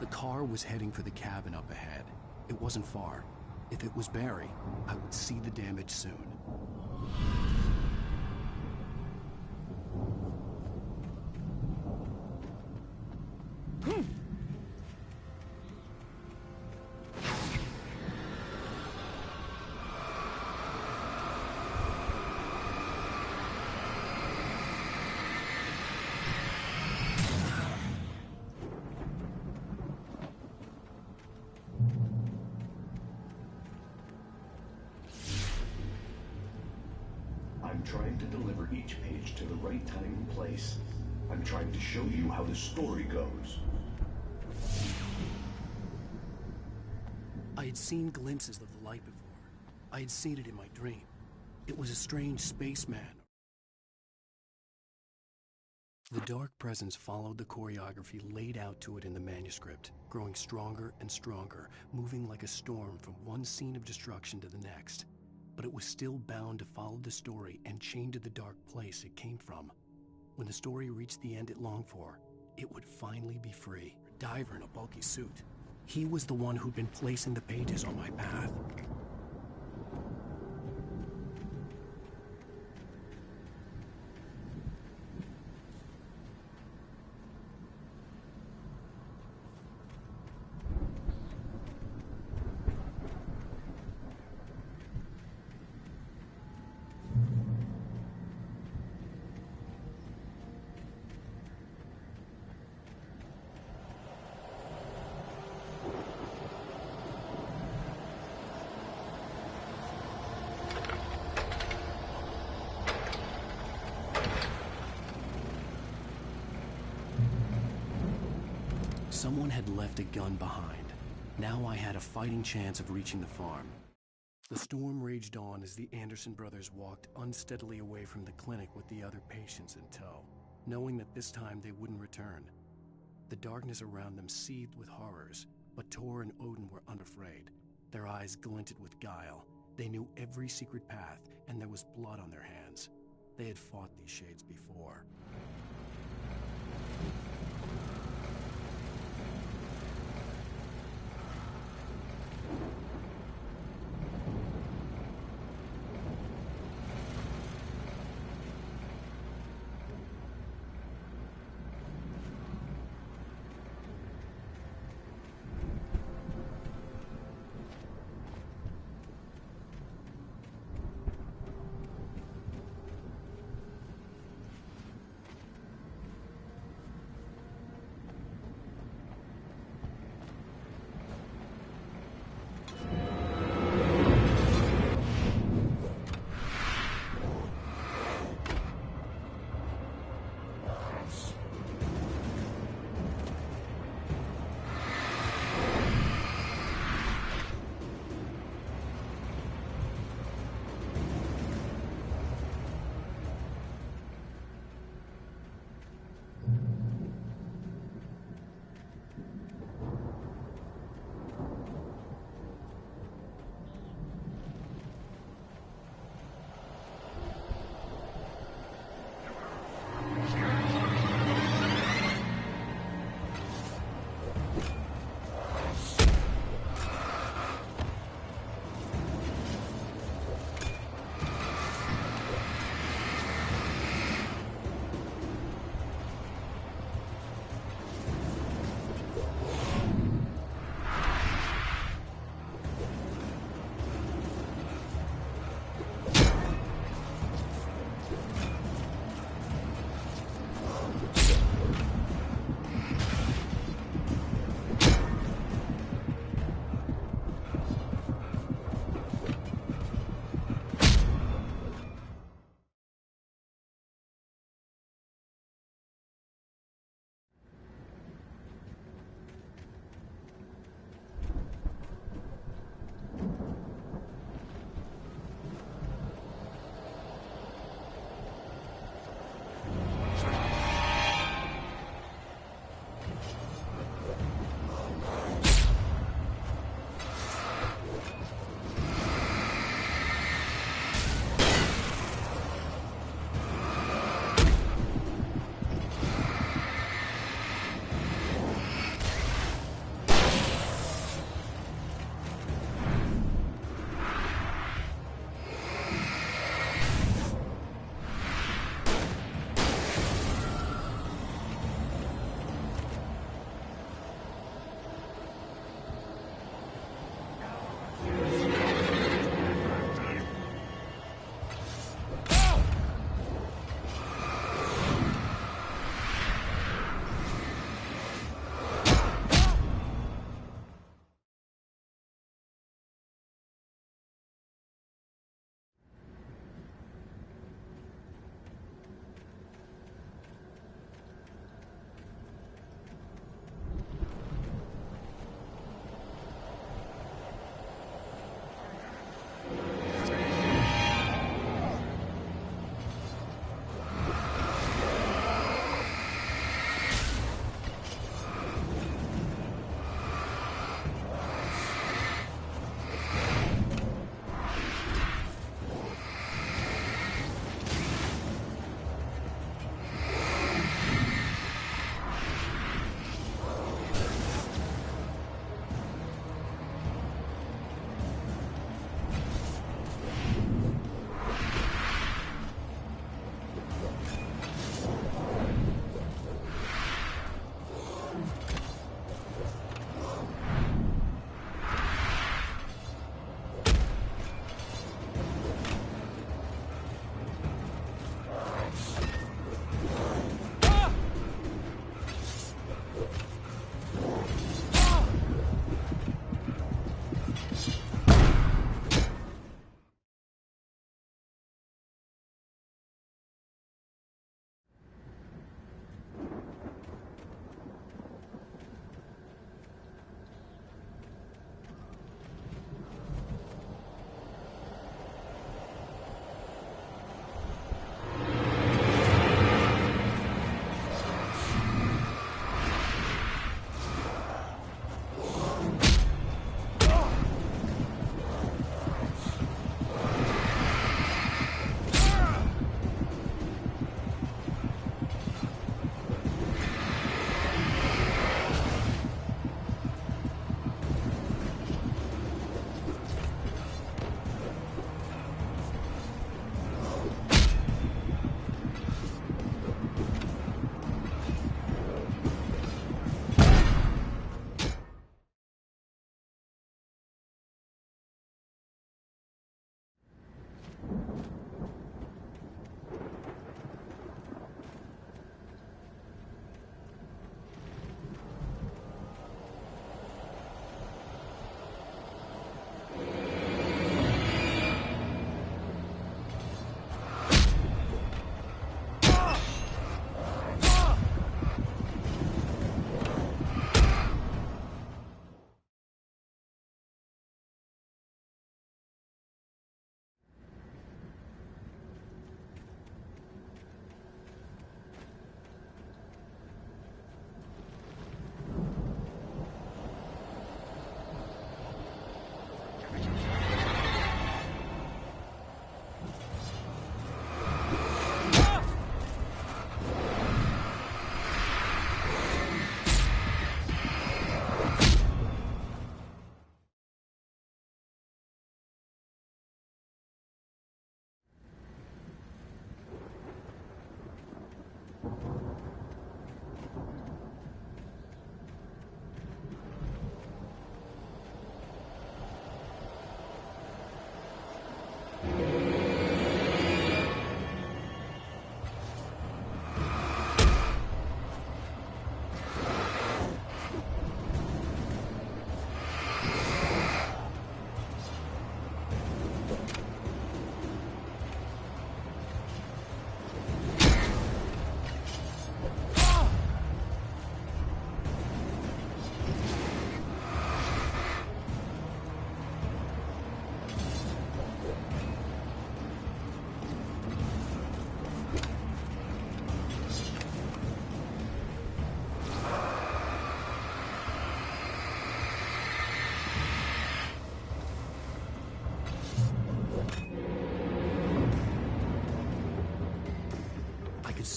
The car was heading for the cabin up ahead. It wasn't far. If it was Barry, I would see the damage soon. trying to deliver each page to the right time and place. I'm trying to show you how the story goes. I had seen glimpses of the light before. I had seen it in my dream. It was a strange spaceman. The dark presence followed the choreography laid out to it in the manuscript, growing stronger and stronger, moving like a storm from one scene of destruction to the next. But it was still bound to follow the story and chained to the dark place it came from. When the story reached the end it longed for, it would finally be free. A diver in a bulky suit. He was the one who'd been placing the pages on my path. Someone had left a gun behind. Now I had a fighting chance of reaching the farm. The storm raged on as the Anderson brothers walked unsteadily away from the clinic with the other patients in tow, knowing that this time they wouldn't return. The darkness around them seethed with horrors, but Tor and Odin were unafraid. Their eyes glinted with guile. They knew every secret path, and there was blood on their hands. They had fought these shades before.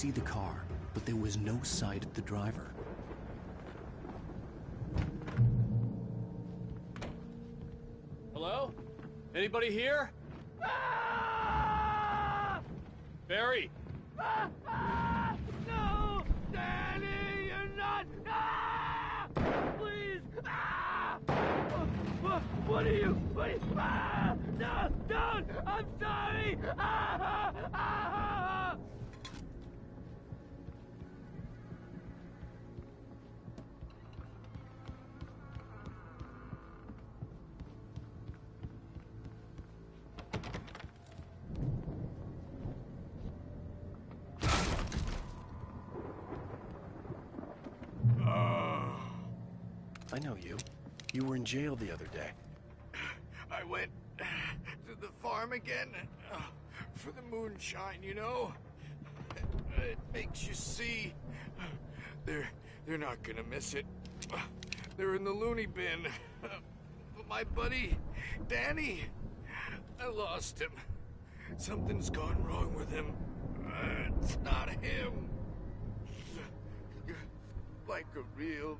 see the car, but there was no sight of the driver. Hello? Anybody here? Barry! No! Danny, you're not! Please! What are you? No! Don't! I'm sorry! I know you. You were in jail the other day. I went to the farm again for the moonshine, you know? It makes you see. They're not gonna miss it. They're in the loony bin. But my buddy, Danny, I lost him. Something's gone wrong with him. It's not him. Like a real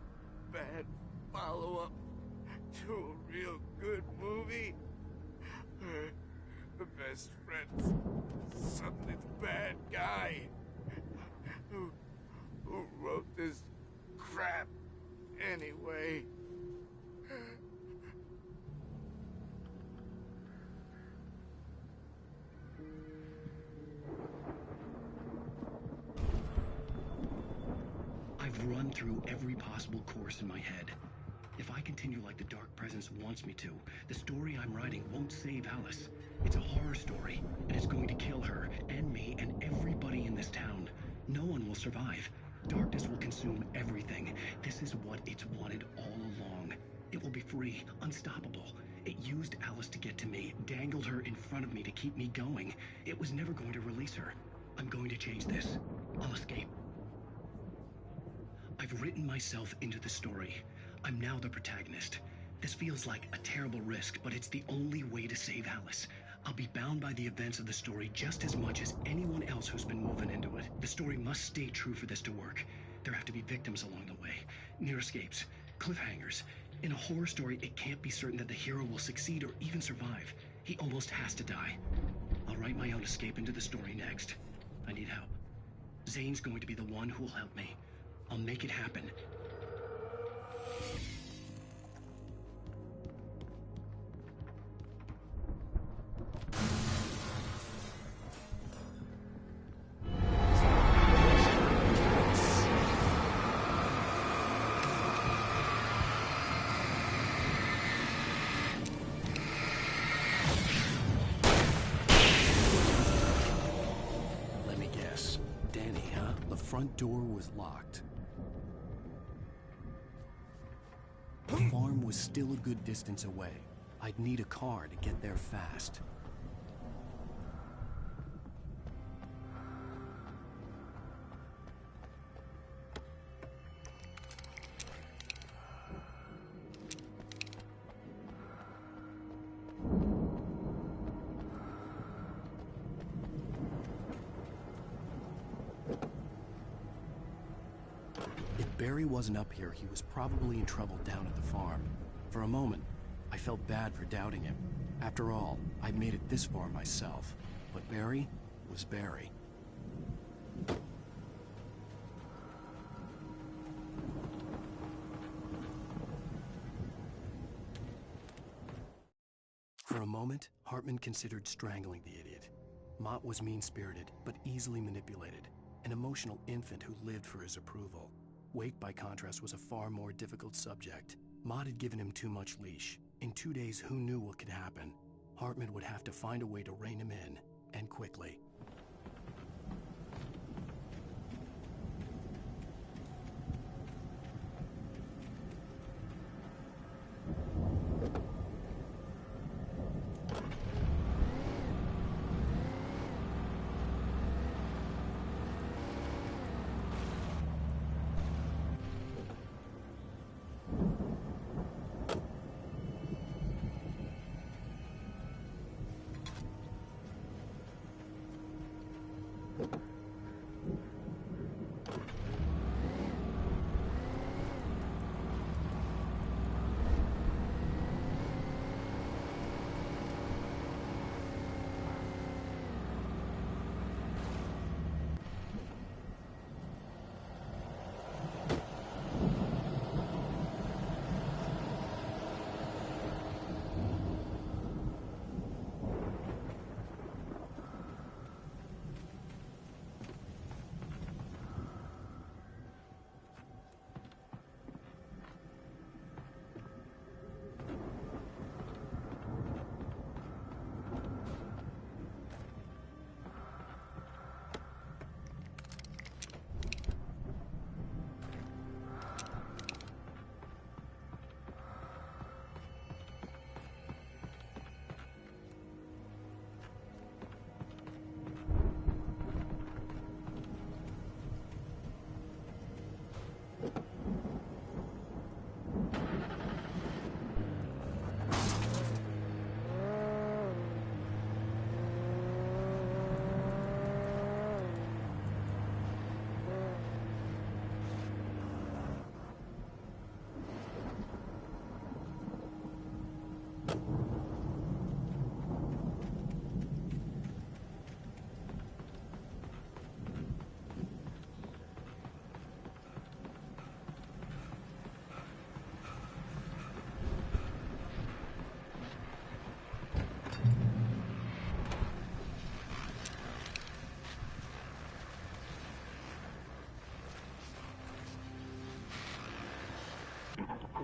bad follow-up to a real good movie. The best friend's suddenly the bad guy who wrote this crap anyway. I've run through every possible course in my head. If I continue like the Dark Presence wants me to, the story I'm writing won't save Alice. It's a horror story, and it's going to kill her, and me, and everybody in this town. No one will survive. Darkness will consume everything. This is what it's wanted all along. It will be free, unstoppable. It used Alice to get to me, dangled her in front of me to keep me going. It was never going to release her. I'm going to change this. I'll escape. I've written myself into the story. I'm now the protagonist. This feels like a terrible risk, but it's the only way to save Alice. I'll be bound by the events of the story just as much as anyone else who's been woven into it. The story must stay true for this to work. There have to be victims along the way, near escapes, cliffhangers. In a horror story, it can't be certain that the hero will succeed or even survive. He almost has to die. I'll write my own escape into the story next. I need help. Zane's going to be the one who will help me. I'll make it happen. Let me guess. Danny, huh? The front door was locked. The farm was still a good distance away. I'd need a car to get there fast. If Barry wasn't up here, he was probably in trouble down at the farm. For a moment, I felt bad for doubting him. After all, I'd made it this far myself. But Barry was Barry. For a moment, Hartman considered strangling the idiot. Mott was mean-spirited, but easily manipulated. An emotional infant who lived for his approval. Wake, by contrast, was a far more difficult subject. Mott had given him too much leash. In 2 days, who knew what could happen? Hartman would have to find a way to rein him in, and quickly.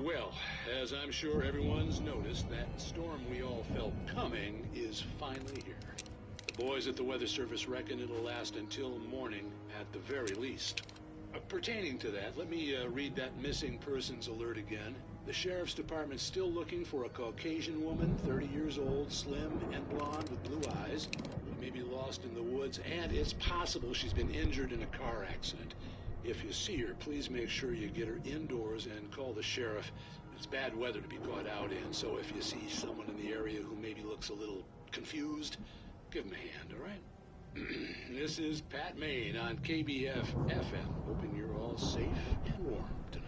Well, as I'm sure everyone's noticed, that storm we all felt coming is finally here. The boys at the Weather Service reckon it'll last until morning at the very least. Pertaining to that, let me read that missing persons alert again. The Sheriff's Department's still looking for a Caucasian woman, 30 years old, slim and blonde with blue eyes, who may be lost in the woods, and it's possible she's been injured in a car accident. If you see her, please make sure you get her indoors and call the sheriff. It's bad weather to be caught out in, so if you see someone in the area who maybe looks a little confused, give him a hand, all right? This is Pat Maine on KBF FM, hoping you're all safe and warm tonight.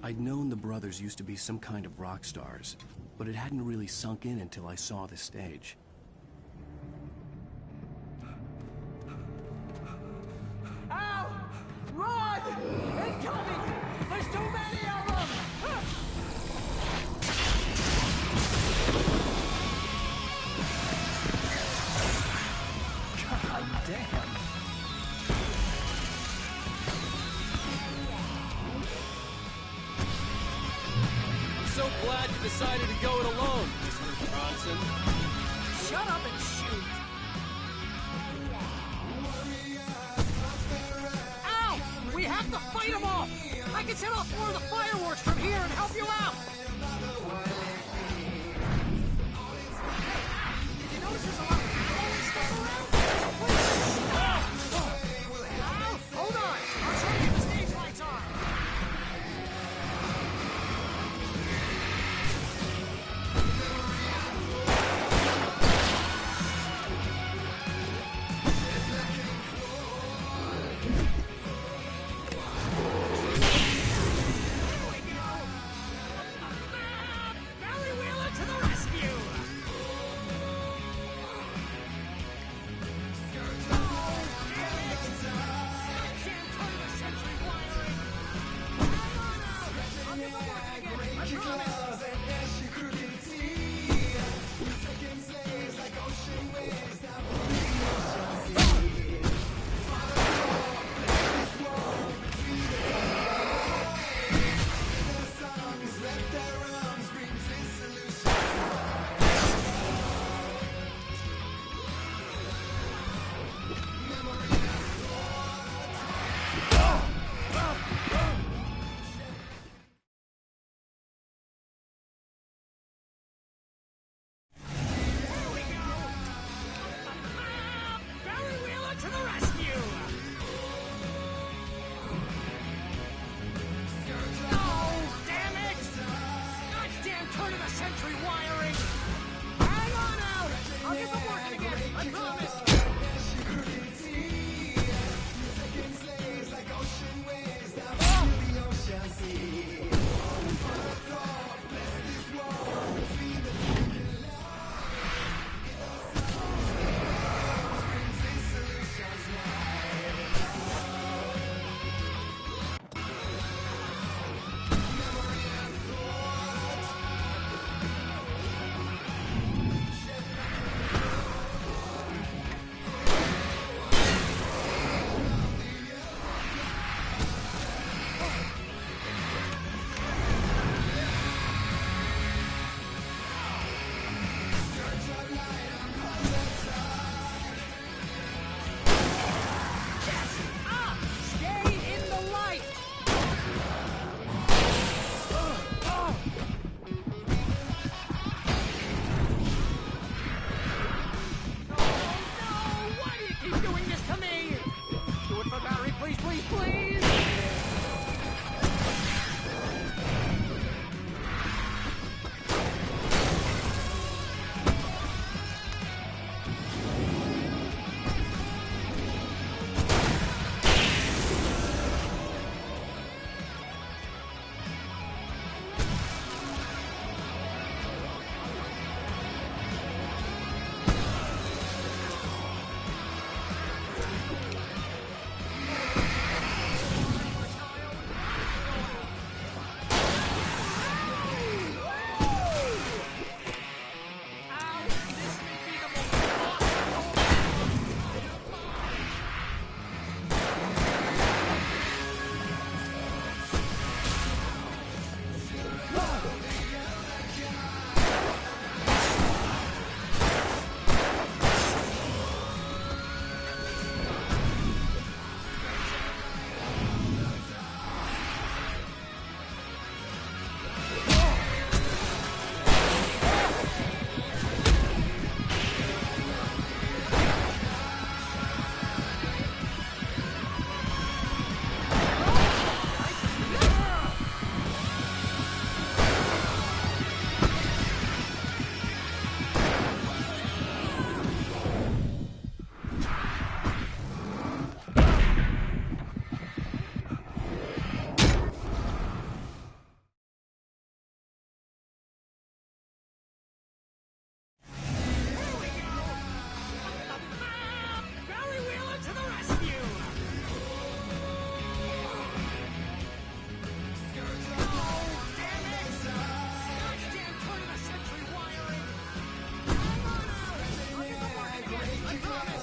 I'd known the brothers used to be some kind of rock stars, but it hadn't really sunk in until I saw the stage. Ow! Run! Incoming! There's too many of them! God damn. So glad you decided to go it alone, Mr. Bronson. Shut up and shoot! Ow! We have to fight them off! I can set off more of the fireworks from here and help you out! Did you notice there's a lot of ammo and stuff around? Please stop! I promise!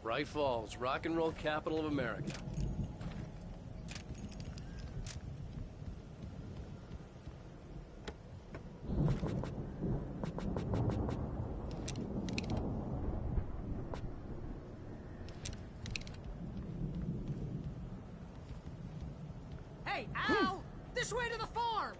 Bright Falls, rock and roll capital of America. Hey, Al! This way to the farm!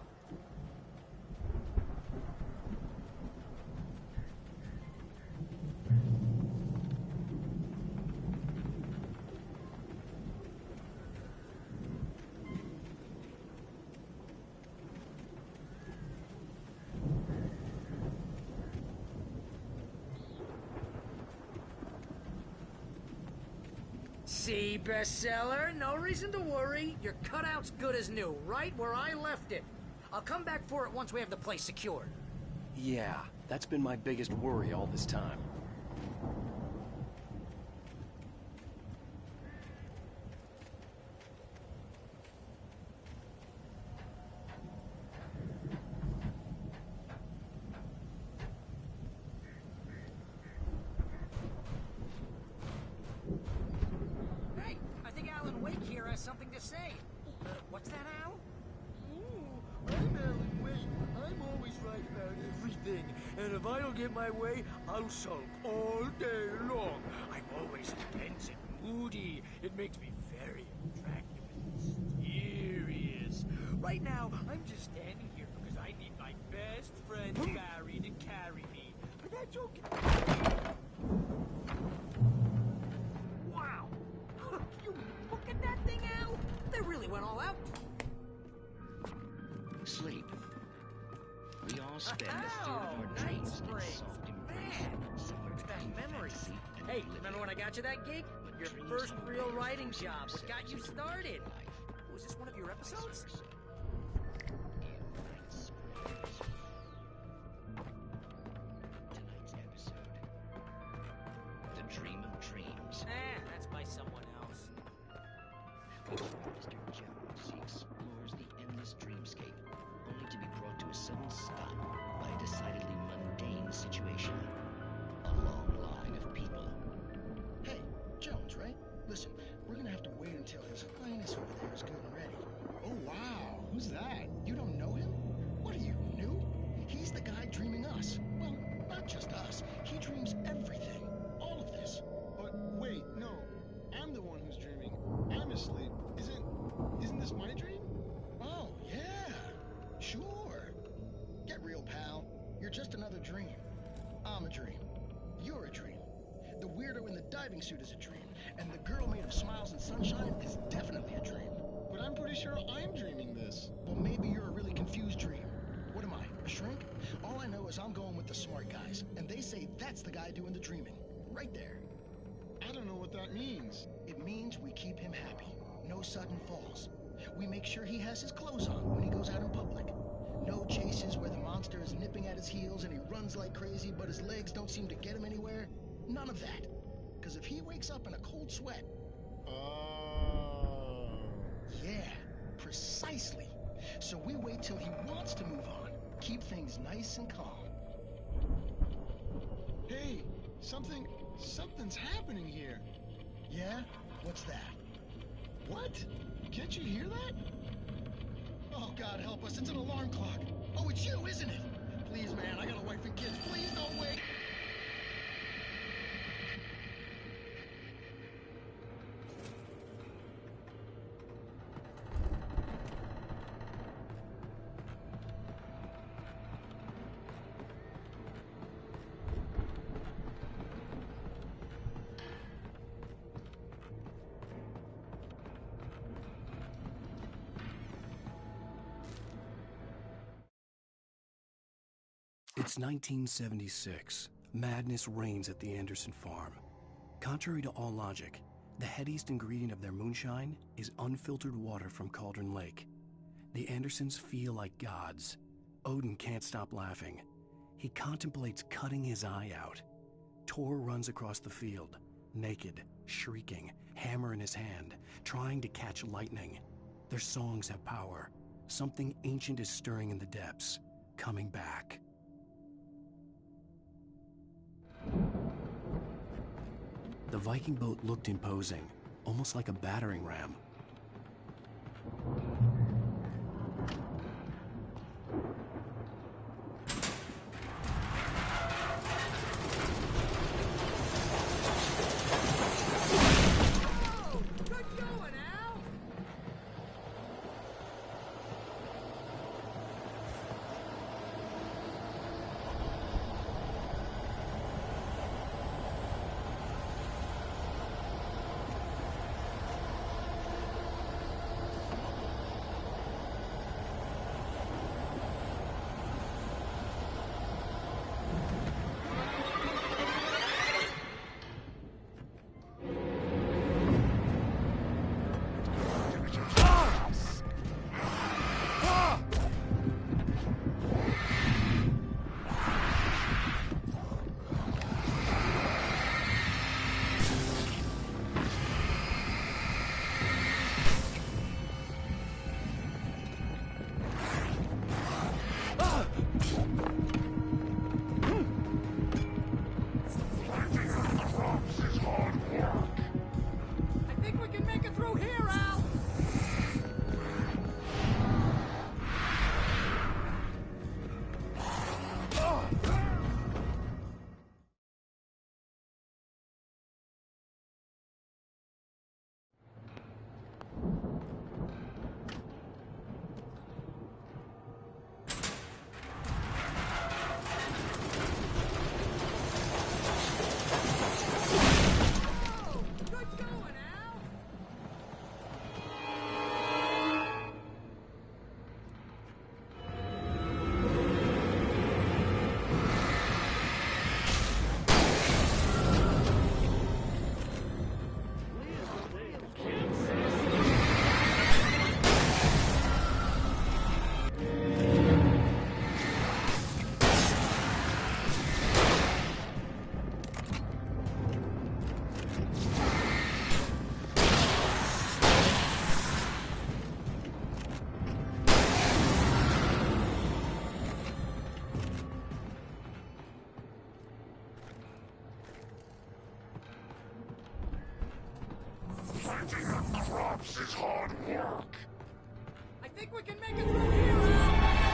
See, bestseller? No reason to worry. Your cutout's good as new, right where I left it. I'll come back for it once we have the place secured. Yeah, that's been my biggest worry all this time. Hey, I think Alan Wake here has something to say. What's that, Al? I'm Alan Wake. I'm always right about everything. and if I don't get my way, I'll sulk all day long. I'm always tense and moody. It makes me very attractive and mysterious. Right now, I'm just standing here because I need my best friend Barry to carry me. But that's okay. Wow! You look at that thing out! They really went all out. Sleep. We all spend a third of our dreams in soft embrace. Brings back memories. Hey, remember when I got you that gig? Your first real writing job. What got you started? Was this one of your episodes? Tonight's episode. The Dream of Dreams. That's by someone else. Mr. Jones, he explores the endless dreamscape, only to be brought to a sudden stop by a decidedly mundane situation. A long line of people. Hey, Jones, right? Listen, we're gonna have to wait until His Highness over there is good and ready. Oh, wow. Who's that? You don't know him? What are you, new? He's the guy dreaming us. Well, not just us. He dreams everything. All of this. But wait, no. I'm the one who's dreaming. I'm asleep. Isn't this my dream? Oh, yeah. Sure. Get real, pal. You're just another dream. I'm a dream. You're a dream. The weirdo in the diving suit is a dream. And the girl made of smiles and sunshine is definitely a dream. But I'm pretty sure I'm dreaming this. Well, maybe you're a really confused dream. What am I, a shrink? All I know is I'm going with the smart guys, and they say that's the guy doing the dreaming. Right there. I don't know what that means. It means we keep him happy. No sudden falls. We make sure he has his clothes on when he goes out in public. No chases where the monster is nipping at his heels and he runs like crazy, but his legs don't seem to get him anywhere. None of that. Because if he wakes up in a cold sweat... Oh... Yeah, precisely. So we wait till he wants to move on. Keep things nice and calm. Hey, something's happening here. Yeah? What's that? What? Can't you hear that? Oh, God help us, it's an alarm clock. Oh, it's you, isn't it? Please, man, I got a wife and kids. Please don't wait. It's 1976. Madness reigns at the Anderson farm. Contrary to all logic, the headiest ingredient of their moonshine is unfiltered water from Cauldron Lake. The Andersons feel like gods. Odin can't stop laughing. He contemplates cutting his eye out. Tor runs across the field, naked, shrieking, hammer in his hand, trying to catch lightning. Their songs have power. Something ancient is stirring in the depths, coming back. The Viking boat looked imposing, almost like a battering ram. Planting the crops is hard work. I think we can make it through here, Al!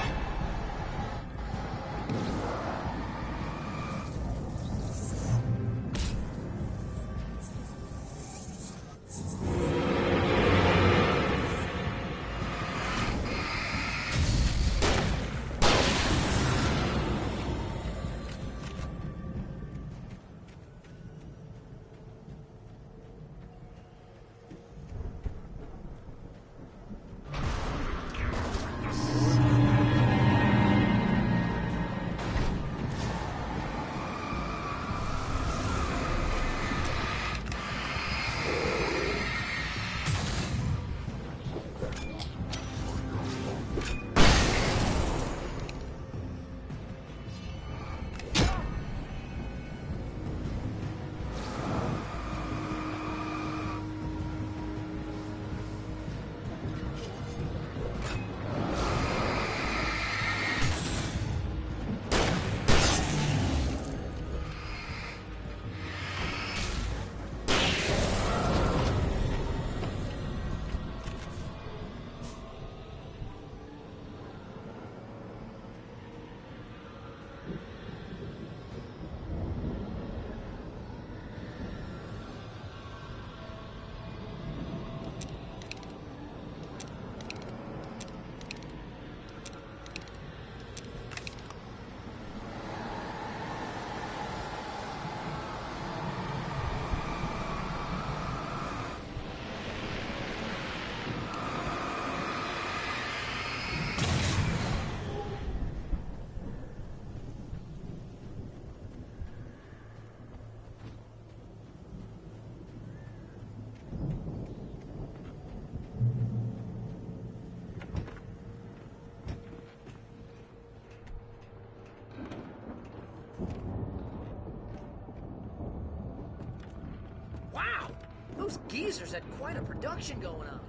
Those geezers had quite a production going on.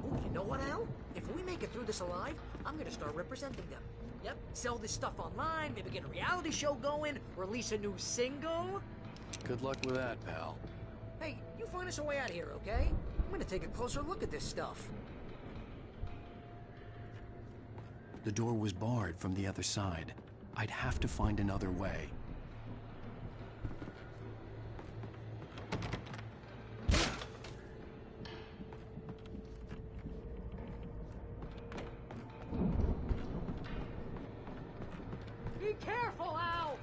Ooh, you know what, Al? If we make it through this alive, I'm gonna start representing them. Yep, sell this stuff online, maybe get a reality show going, release a new single. Good luck with that, pal. Hey, you find us a way out of here, okay? I'm gonna take a closer look at this stuff. The door was barred from the other side. I'd have to find another way. Be careful, Al!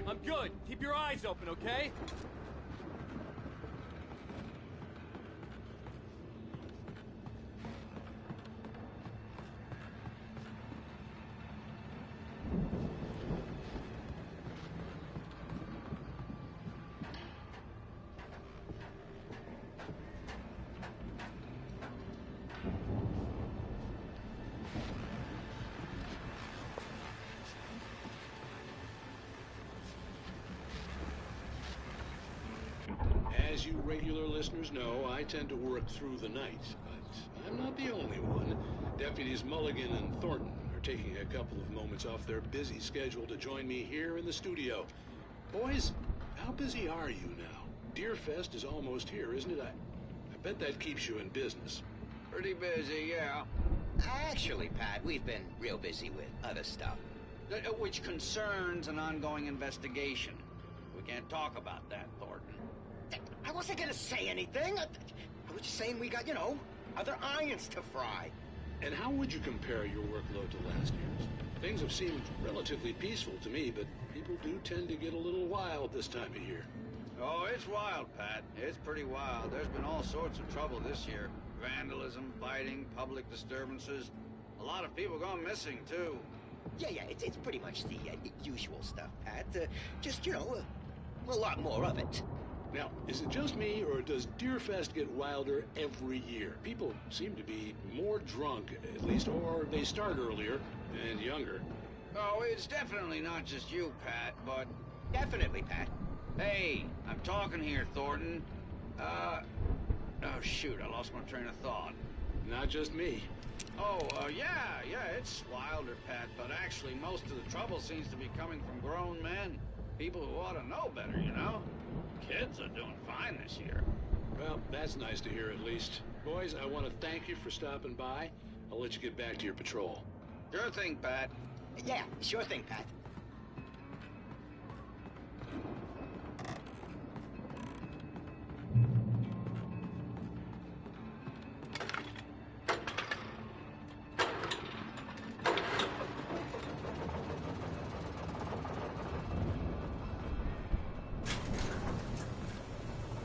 I'm good. Keep your eyes open, okay? As you regular listeners know, I tend to work through the night, but I'm not the only one. Deputies Mulligan and Thornton are taking a couple of moments off their busy schedule to join me here in the studio. Boys, how busy are you now? Deerfest is almost here, isn't it? I bet that keeps you in business. Pretty busy, yeah. Actually, Pat, we've been real busy with other stuff, which concerns an ongoing investigation. We can't talk about that, Thornton. I wasn't gonna say anything. I was just saying we got, other irons to fry. And how would you compare your workload to last year's? Things have seemed relatively peaceful to me, but people do tend to get a little wild this time of year. Oh, it's wild, Pat. It's pretty wild. There's been all sorts of trouble this year. Vandalism, fighting, public disturbances. A lot of people gone missing, too. Yeah, it's pretty much the usual stuff, Pat. Just, a lot more of it. Now, is it just me, or does Deerfest get wilder every year? People seem to be more drunk, at least, or they start earlier and younger. Oh, it's definitely not just you, Pat, but... Definitely, Pat. Hey, I'm talking here, Thornton. Oh, shoot, I lost my train of thought. Not just me. Yeah, it's wilder, Pat, but actually most of the trouble seems to be coming from grown men. People who ought to know better, you know? Kids are doing fine this year. Well, that's nice to hear at least. Boys, I want to thank you for stopping by. I'll let you get back to your patrol. Sure thing, Pat. Yeah, sure thing, Pat.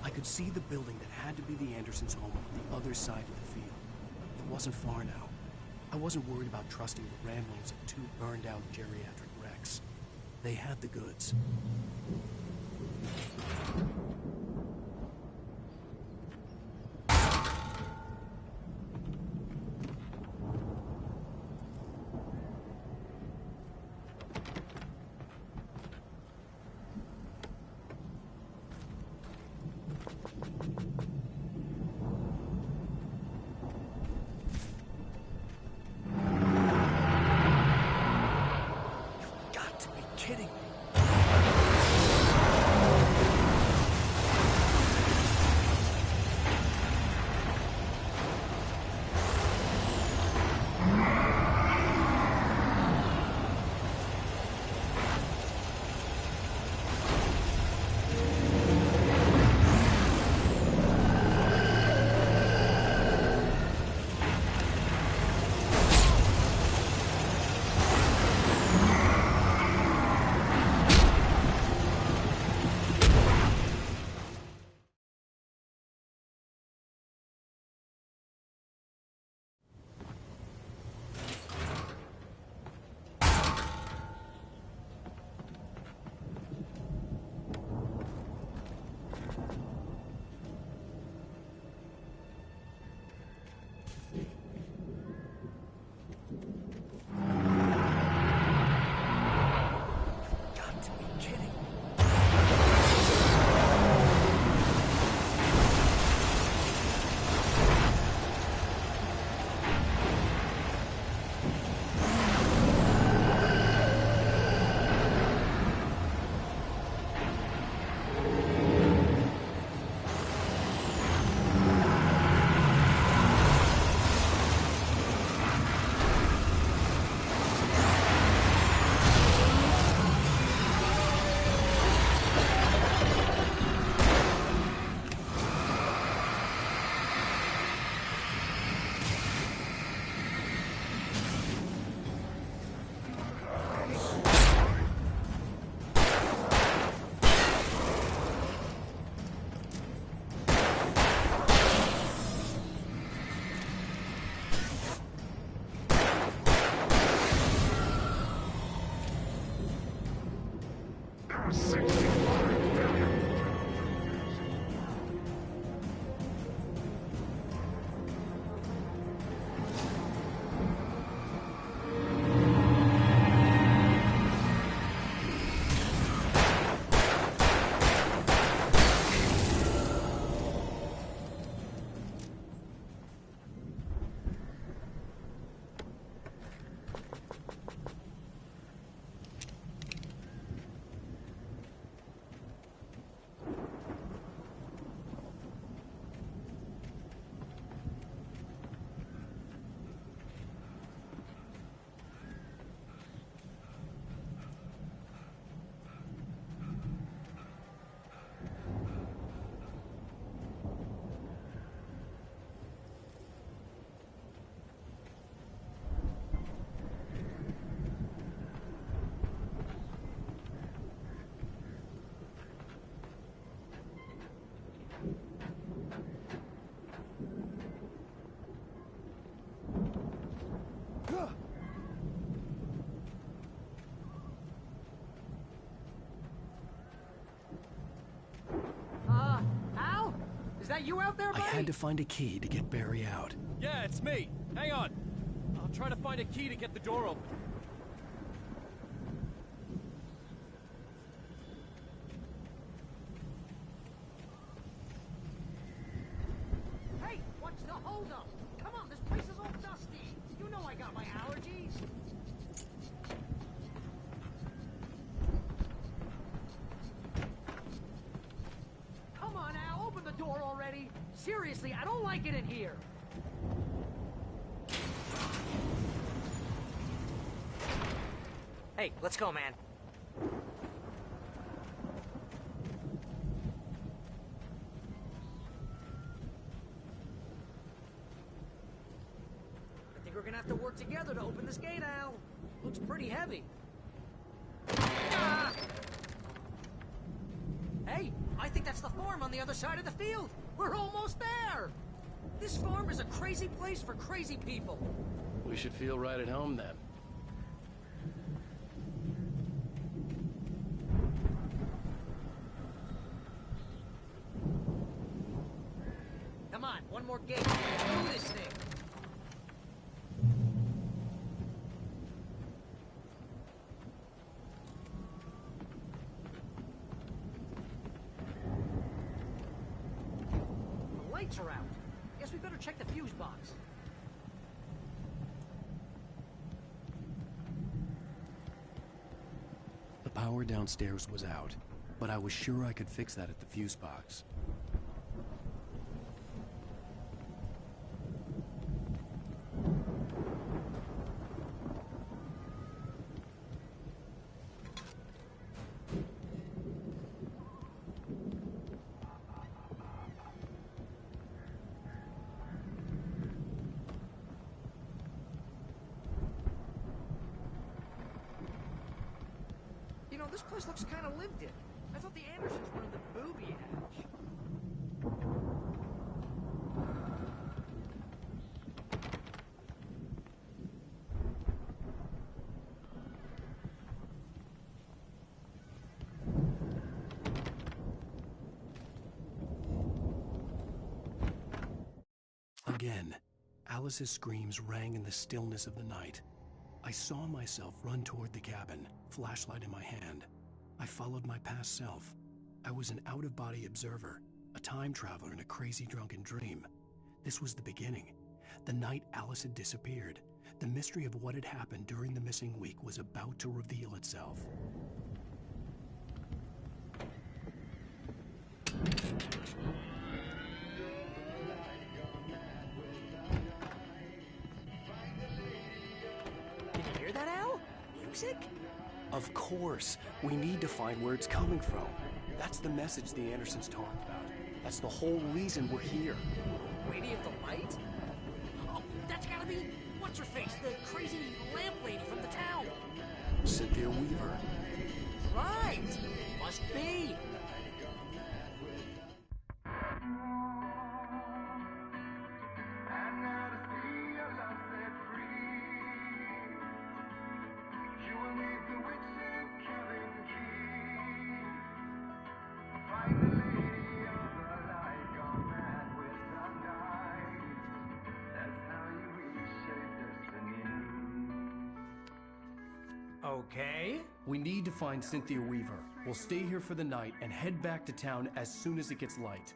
I could see the building that had to be the Andersons' home on the other side of the field. It wasn't far now. I wasn't worried about trusting the ramblings of two burned-out geriatric wrecks. They had the goods. Kidding me. that you out there, buddy? I had to find a key to get Barry out. Yeah, it's me. Hang on. I'll try to find a key to get the door open. Hey, what's the holdup? Come on, this place is all dusty. You know I got my allergies. Come on, Al, open the door already. Seriously, I don't like it in here. Hey, let's go, man. I think we're gonna have to work together to open this gate, Al. Looks pretty heavy. Ah! Hey, I think that's the farm on the other side of the field. We're almost there. This farm is a crazy place for crazy people. We should feel right at home then. Come on, one more gate. Let's do this thing. The lights are out. Guess we better check the fuse box. The power downstairs was out, but I was sure I could fix that at the fuse box. You know, this place looks kind of lived in. I thought the Andersons were in the booby hatch. Again, Alice's screams rang in the stillness of the night. I saw myself run toward the cabin, flashlight in my hand. I followed my past self. I was an out-of-body observer, a time traveler in a crazy drunken dream. This was the beginning. The night Alice had disappeared. The mystery of what had happened during the missing week was about to reveal itself. Did you hear that, Al? Music? Of course. We need to find where it's coming from. That's the message the Andersons talked about. That's the whole reason we're here. Lady of the Light? Oh, that's gotta be... What's-her-face? The crazy lamp lady from the town. Cynthia Weaver. Right! Must be. Okay. We need to find Cynthia Weaver. We'll stay here for the night and head back to town as soon as it gets light.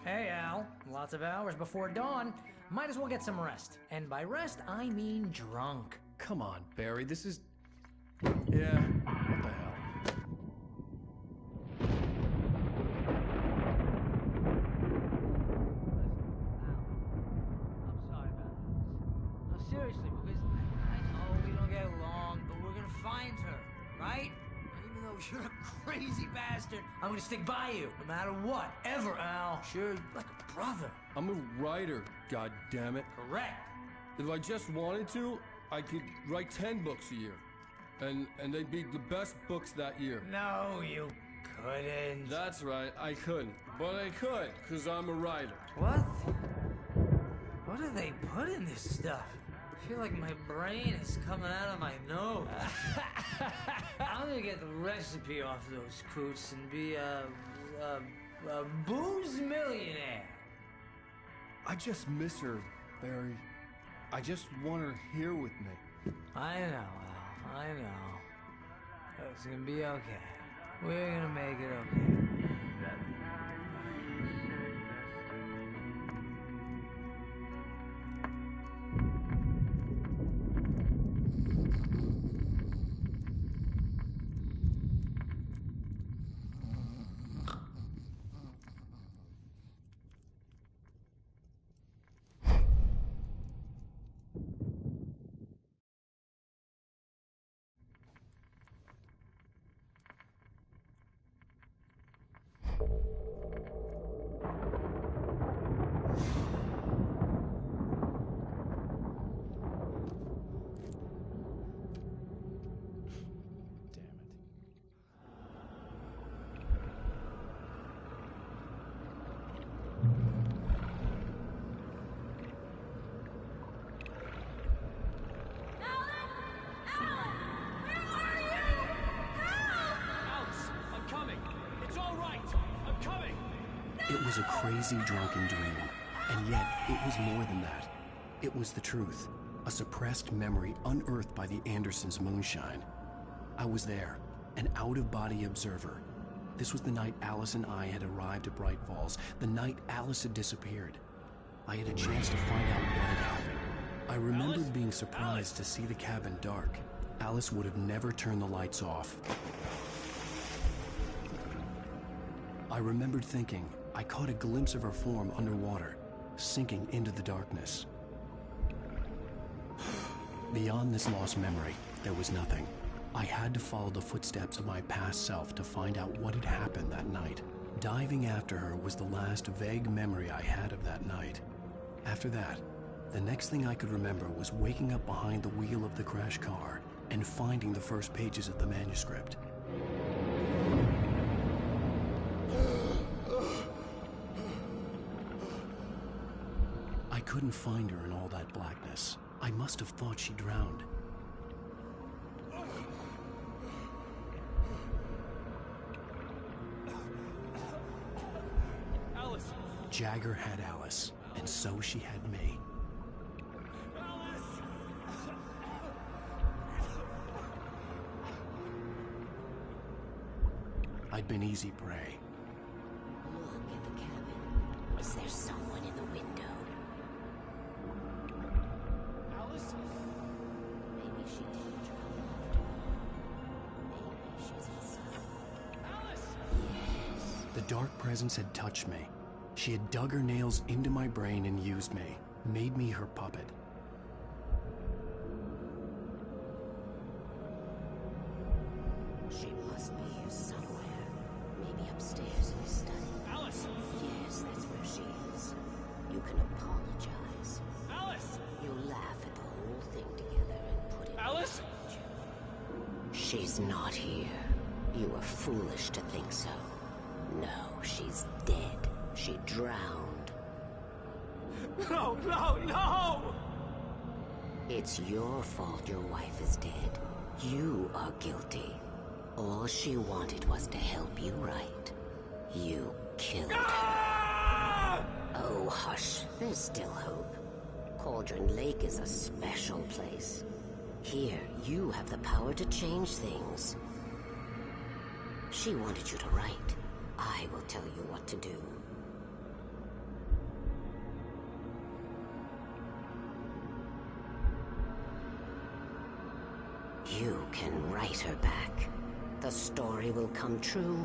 Hey, Al. Lots of hours before dawn. Might as well get some rest. And by rest, I mean drunk. Come on, Barry, this is... Yeah, what the hell? I'm sorry about this. No, seriously, because I know we don't get along, but we're gonna find her, right? And even though you're a crazy bastard, I'm gonna stick by you, no matter what, ever, Al. Sure, like a brother. I'm a writer, goddammit. Correct. If I just wanted to, I could write 10 books a year. And they'd be the best books that year. No, you couldn't. That's right, I couldn't. But I could, because I'm a writer. What? What do they put in this stuff? I feel like my brain is coming out of my nose. I'm gonna get the recipe off those coots and be, The booze millionaire. I just miss her, Barry. I just want her here with me. I know, Al. I know. It's gonna be okay. We're gonna make it okay. It was a crazy drunken dream, and yet it was more than that. It was the truth, a suppressed memory unearthed by the Andersons' moonshine. I was there, an out-of-body observer. This was the night Alice and I had arrived at Bright Falls, the night Alice had disappeared. I had a chance to find out what had happened. I remembered being surprised to see the cabin dark. Alice would have never turned the lights off. I remembered thinking, I caught a glimpse of her form underwater, sinking into the darkness. Beyond this lost memory, there was nothing. I had to follow the footsteps of my past self to find out what had happened that night. Diving after her was the last vague memory I had of that night. After that, the next thing I could remember was waking up behind the wheel of the crash car and finding the first pages of the manuscript. I couldn't find her in all that blackness. I must have thought she drowned. Alice! Jagger had Alice, and so she had me. Alice! I'd been easy prey. Look at the cabin. Is there someone in the window? Alice? Maybe she didn't drown after all. Maybe she's inside. Alice! Yes. The dark presence had touched me. She had dug her nails into my brain and used me, made me her puppet. She must be here somewhere. Maybe upstairs in the study. Alice! Yes, that's where she is. You can apologize. Alice! You laugh at the whole thing together and put it... Alice! She's not here. You were foolish to think so. No, she's dead. She drowned. No, no, no! It's your fault your wife is dead. You are guilty. All she wanted was to help you right. You killed her. Oh, hush. There's still hope. Cauldron Lake is a special place. Here, you have the power to change things. She wanted you to write. I will tell you what to do. You can write her back. The story will come true,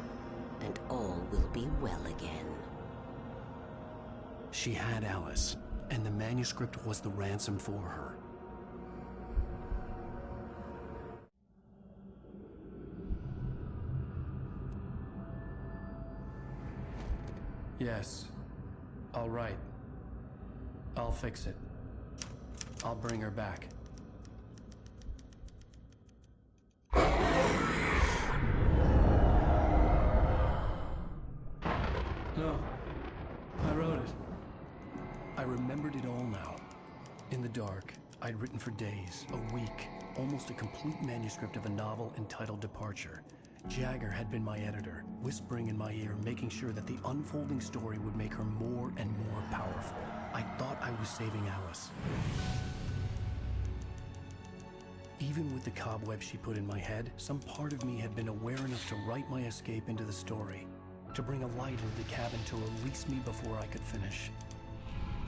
and all will be well again. She had Alice, and the manuscript was the ransom for her. Yes. I'll write. I'll fix it. I'll bring her back. No. I wrote it. I remembered it all now. In the dark, I'd written for days, a week, almost a complete manuscript of a novel entitled Departure. Jagger had been my editor, whispering in my ear, making sure that the unfolding story would make her more and more powerful. I thought I was saving Alice. Even with the cobweb she put in my head, some part of me had been aware enough to write my escape into the story, to bring a light into the cabin to release me before I could finish,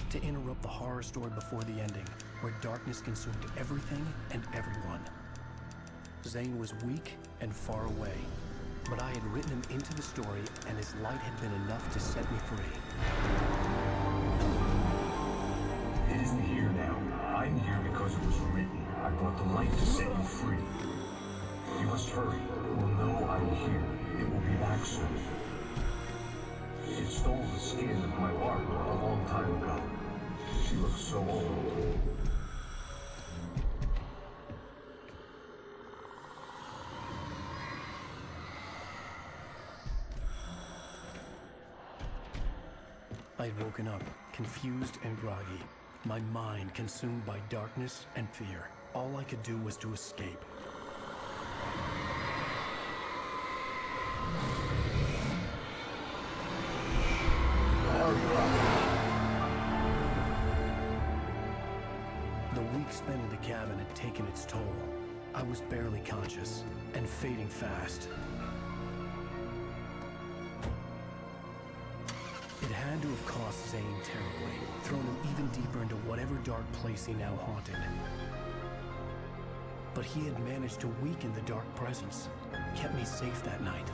to interrupt the horror story before the ending, where darkness consumed everything and everyone. Zane was weak and far away, but I had written him into the story, and his light had been enough to set me free. It isn't here now. I'm here because it was written. I brought the light to set you free. You must hurry. We'll know I'm here. It will be back soon. It stole the skin of my Lara a long time ago. She looks so old. I had woken up, confused and groggy, my mind consumed by darkness and fear. All I could do was to escape. The week spent in the cabin had taken its toll. I was barely conscious, and fading fast. It had to have cost Zane terribly, thrown him even deeper into whatever dark place he now haunted. But he had managed to weaken the dark presence, kept me safe that night.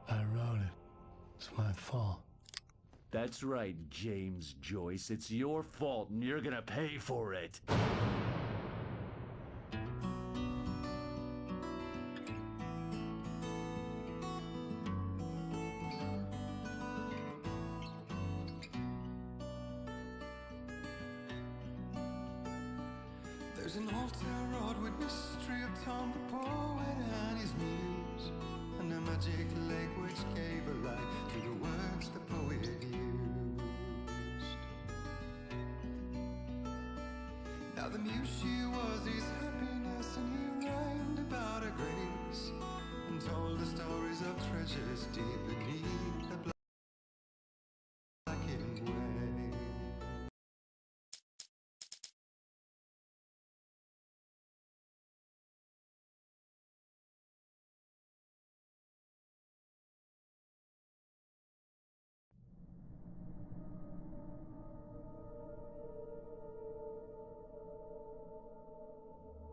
I wrote it. It's my fault. That's right, James Joyce. It's your fault, and you're gonna pay for it. There's an old town road with mystery of Tom the poet and his muse, and a magic lake which gave a light to the words the poet used. Now the muse she was his happiness, and he rhymed about her grace, and told the stories of treasures deep